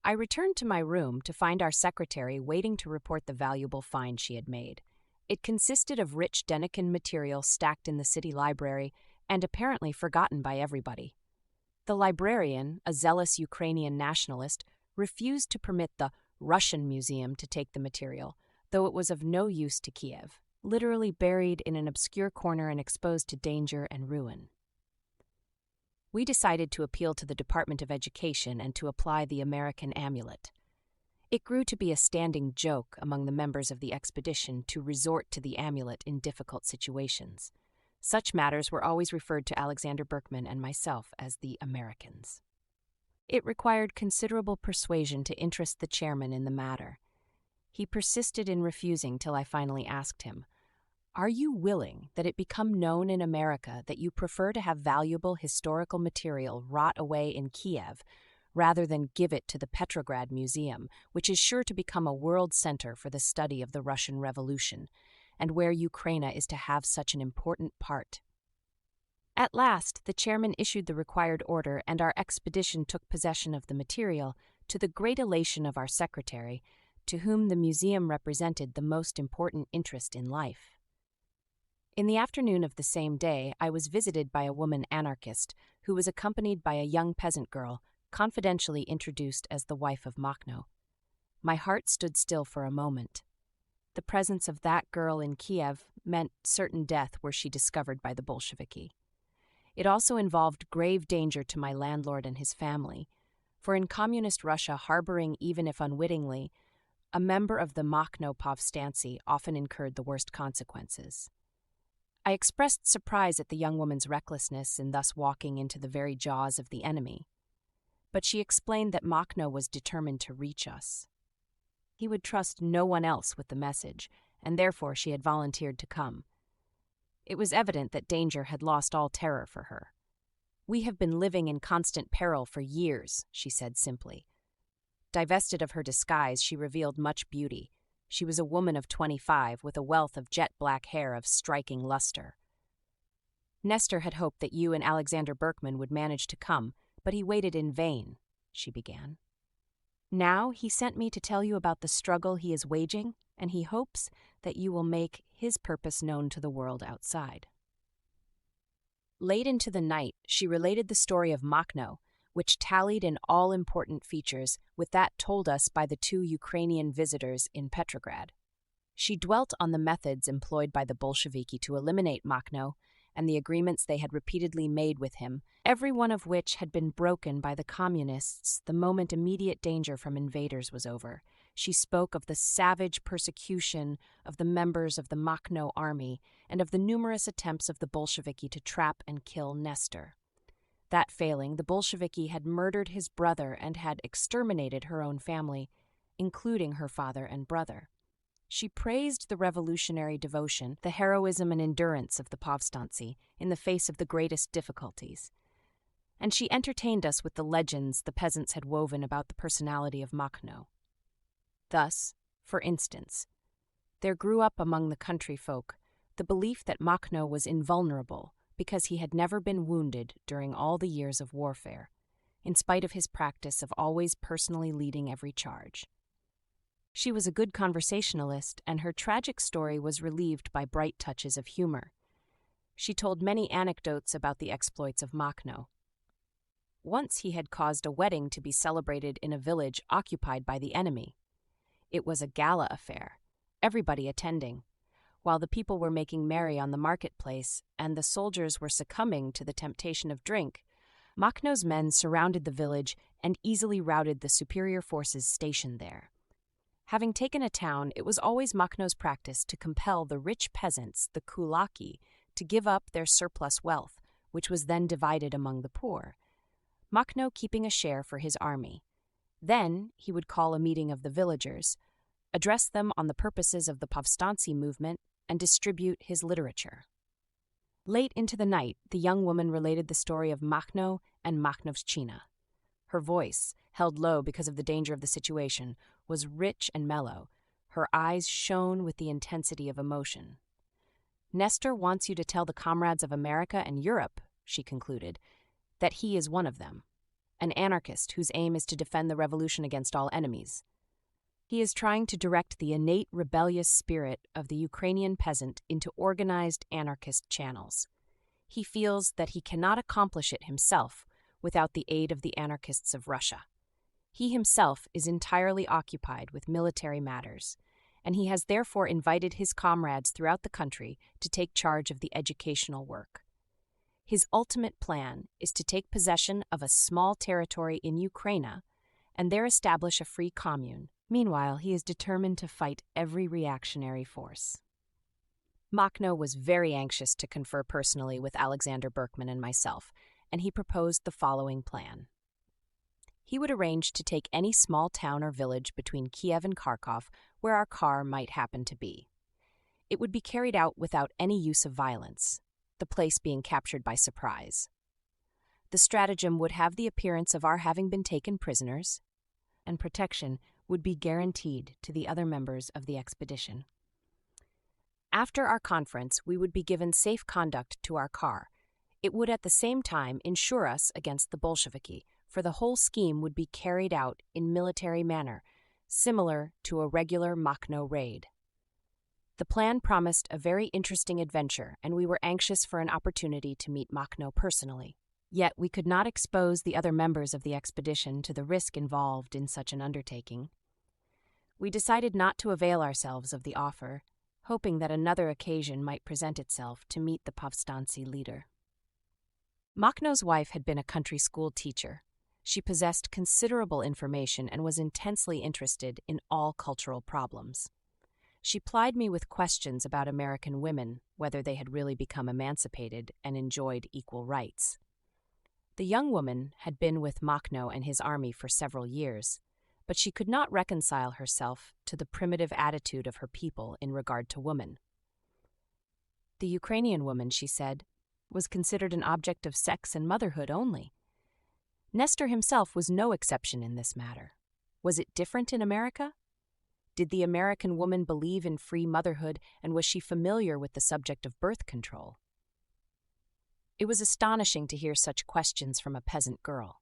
I returned to my room to find our secretary waiting to report the valuable find she had made. It consisted of rich Denikin material stacked in the city library and apparently forgotten by everybody. The librarian, a zealous Ukrainian nationalist, refused to permit the Russian museum to take the material, though it was of no use to Kiev, literally buried in an obscure corner and exposed to danger and ruin. We decided to appeal to the Department of Education and to apply the American amulet. It grew to be a standing joke among the members of the expedition to resort to the amulet in difficult situations. Such matters were always referred to Alexander Berkman and myself as the Americans. It required considerable persuasion to interest the chairman in the matter. He persisted in refusing till I finally asked him, "Are you willing that it become known in America that you prefer to have valuable historical material rot away in Kiev rather than give it to the Petrograd Museum, which is sure to become a world center for the study of the Russian Revolution, and where Ukraine is to have such an important part?" At last, the chairman issued the required order, and our expedition took possession of the material, to the great elation of our secretary, to whom the museum represented the most important interest in life. In the afternoon of the same day, I was visited by a woman anarchist who was accompanied by a young peasant girl, confidentially introduced as the wife of Makhno. My heart stood still for a moment. The presence of that girl in Kiev meant certain death were she discovered by the Bolsheviki. It also involved grave danger to my landlord and his family, for in communist Russia, harboring, even if unwittingly, a member of the Makhno povstancy often incurred the worst consequences. I expressed surprise at the young woman's recklessness in thus walking into the very jaws of the enemy, but she explained that Makhno was determined to reach us. He would trust no one else with the message, and therefore she had volunteered to come. It was evident that danger had lost all terror for her. "We have been living in constant peril for years," she said simply. Divested of her disguise, she revealed much beauty. She was a woman of 25 with a wealth of jet-black hair of striking luster. "Nestor had hoped that you and Alexander Berkman would manage to come, but he waited in vain," she began. "Now he sent me to tell you about the struggle he is waging, and he hopes that you will make his purpose known to the world outside." Late into the night, she related the story of Makhno, which tallied in all important features with that told us by the two Ukrainian visitors in Petrograd. She dwelt on the methods employed by the Bolsheviki to eliminate Makhno and the agreements they had repeatedly made with him, every one of which had been broken by the communists the moment immediate danger from invaders was over. She spoke of the savage persecution of the members of the Makhno army and of the numerous attempts of the Bolsheviki to trap and kill Nestor. That failing, the Bolsheviki had murdered his brother and had exterminated her own family, including her father and brother. She praised the revolutionary devotion, the heroism and endurance of the povstancy in the face of the greatest difficulties. And she entertained us with the legends the peasants had woven about the personality of Makhno. Thus, for instance, there grew up among the country folk the belief that Makhno was invulnerable because he had never been wounded during all the years of warfare, in spite of his practice of always personally leading every charge. She was a good conversationalist, and her tragic story was relieved by bright touches of humor. She told many anecdotes about the exploits of Makhno. Once he had caused a wedding to be celebrated in a village occupied by the enemy. It was a gala affair, everybody attending. While the people were making merry on the marketplace and the soldiers were succumbing to the temptation of drink, Makhno's men surrounded the village and easily routed the superior forces stationed there. Having taken a town, it was always Makhno's practice to compel the rich peasants, the kulaki, to give up their surplus wealth, which was then divided among the poor, Makhno keeping a share for his army. Then he would call a meeting of the villagers, address them on the purposes of the povstancy movement, and distribute his literature. Late into the night, the young woman related the story of Makhno and Makhnovshchina. Her voice, held low because of the danger of the situation, was rich and mellow. Her eyes shone with the intensity of emotion. "Nestor wants you to tell the comrades of America and Europe," she concluded, "that he is one of them, an anarchist whose aim is to defend the revolution against all enemies. He is trying to direct the innate rebellious spirit of the Ukrainian peasant into organized anarchist channels. He feels that he cannot accomplish it himself without the aid of the anarchists of Russia. He himself is entirely occupied with military matters, and he has therefore invited his comrades throughout the country to take charge of the educational work. His ultimate plan is to take possession of a small territory in Ukraine and there establish a free commune. Meanwhile, he is determined to fight every reactionary force. Makhno was very anxious to confer personally with Alexander Berkman and myself, and he proposed the following plan. He would arrange to take any small town or village between Kiev and Kharkov where our car might happen to be. It would be carried out without any use of violence, the place being captured by surprise. The stratagem would have the appearance of our having been taken prisoners, and protection would be guaranteed to the other members of the expedition. After our conference, we would be given safe conduct to our car. It would at the same time ensure us against the Bolsheviki, for the whole scheme would be carried out in military manner, similar to a regular Makhno raid. The plan promised a very interesting adventure, and we were anxious for an opportunity to meet Makhno personally. Yet we could not expose the other members of the expedition to the risk involved in such an undertaking. We decided not to avail ourselves of the offer, hoping that another occasion might present itself to meet the Povstanci leader. Makhno's wife had been a country school teacher. She possessed considerable information and was intensely interested in all cultural problems. She plied me with questions about American women, whether they had really become emancipated and enjoyed equal rights. The young woman had been with Makhno and his army for several years, but she could not reconcile herself to the primitive attitude of her people in regard to woman. The Ukrainian woman, she said, was considered an object of sex and motherhood only. Nestor himself was no exception in this matter. Was it different in America? Did the American woman believe in free motherhood, and was she familiar with the subject of birth control? It was astonishing to hear such questions from a peasant girl.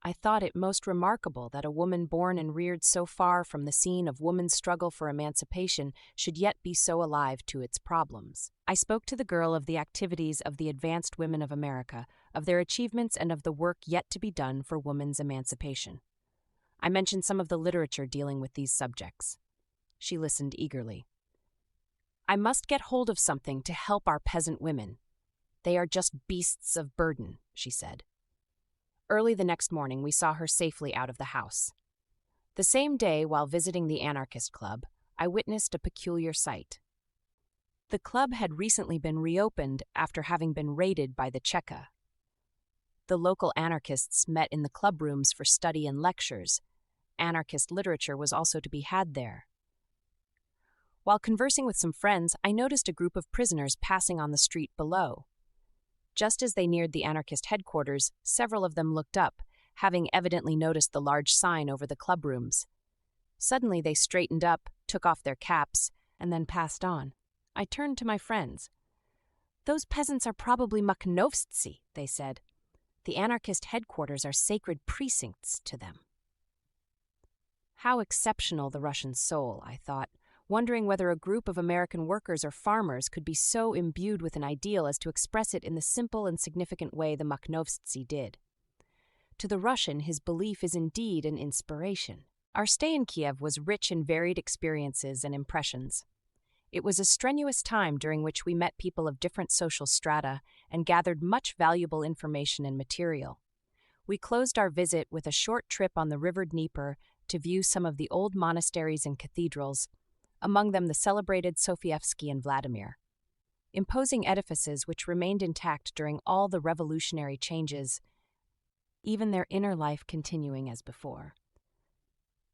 I thought it most remarkable that a woman born and reared so far from the scene of woman's struggle for emancipation should yet be so alive to its problems. I spoke to the girl of the activities of the advanced women of America, of their achievements and of the work yet to be done for woman's emancipation. I mentioned some of the literature dealing with these subjects. She listened eagerly. I must get hold of something to help our peasant women. They are just beasts of burden, she said. Early the next morning, we saw her safely out of the house. The same day, while visiting the anarchist club, I witnessed a peculiar sight. The club had recently been reopened after having been raided by the Cheka. The local anarchists met in the club rooms for study and lectures. Anarchist literature was also to be had there. While conversing with some friends, I noticed a group of prisoners passing on the street below. Just as they neared the anarchist headquarters, several of them looked up, having evidently noticed the large sign over the club rooms. Suddenly they straightened up, took off their caps, and then passed on. I turned to my friends. "Those peasants are probably Makhnovtsi," they said. "The anarchist headquarters are sacred precincts to them." How exceptional the Russian soul, I thought, wondering whether a group of American workers or farmers could be so imbued with an ideal as to express it in the simple and significant way the Makhnovtsi did. To the Russian, his belief is indeed an inspiration. Our stay in Kiev was rich in varied experiences and impressions. It was a strenuous time during which we met people of different social strata and gathered much valuable information and material. We closed our visit with a short trip on the river Dnieper to view some of the old monasteries and cathedrals, among them the celebrated Sofievsky and Vladimir. Imposing edifices which remained intact during all the revolutionary changes, even their inner life continuing as before.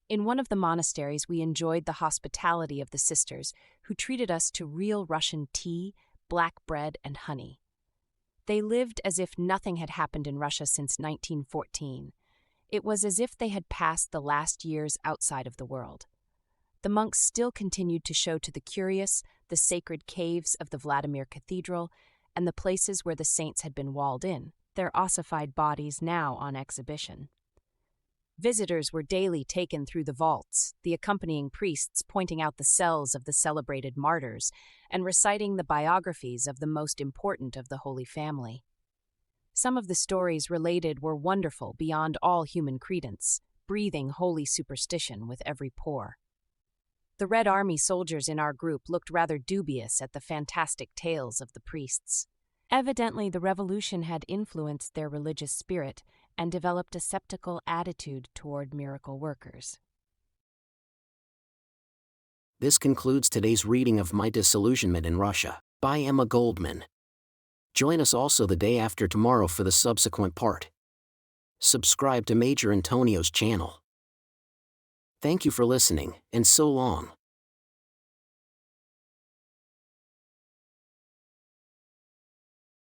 In one of the monasteries, we enjoyed the hospitality of the sisters, who treated us to real Russian tea, black bread, and honey. They lived as if nothing had happened in Russia since 1914. It was as if they had passed the last years outside of the world. The monks still continued to show to the curious the sacred caves of the Vladimir Cathedral and the places where the saints had been walled in. their ossified bodies now on exhibition. Visitors were daily taken through the vaults, the accompanying priests pointing out the cells of the celebrated martyrs and reciting the biographies of the most important of the Holy Family. Some of the stories related were wonderful beyond all human credence, breathing holy superstition with every pore. The Red Army soldiers in our group looked rather dubious at the fantastic tales of the priests. Evidently, the revolution had influenced their religious spirit and developed a skeptical attitude toward miracle workers. This concludes today's reading of My Disillusionment in Russia, by Emma Goldman. Join us also the day after tomorrow for the subsequent part. Subscribe to Major Antonio's channel. Thank you for listening, and so long.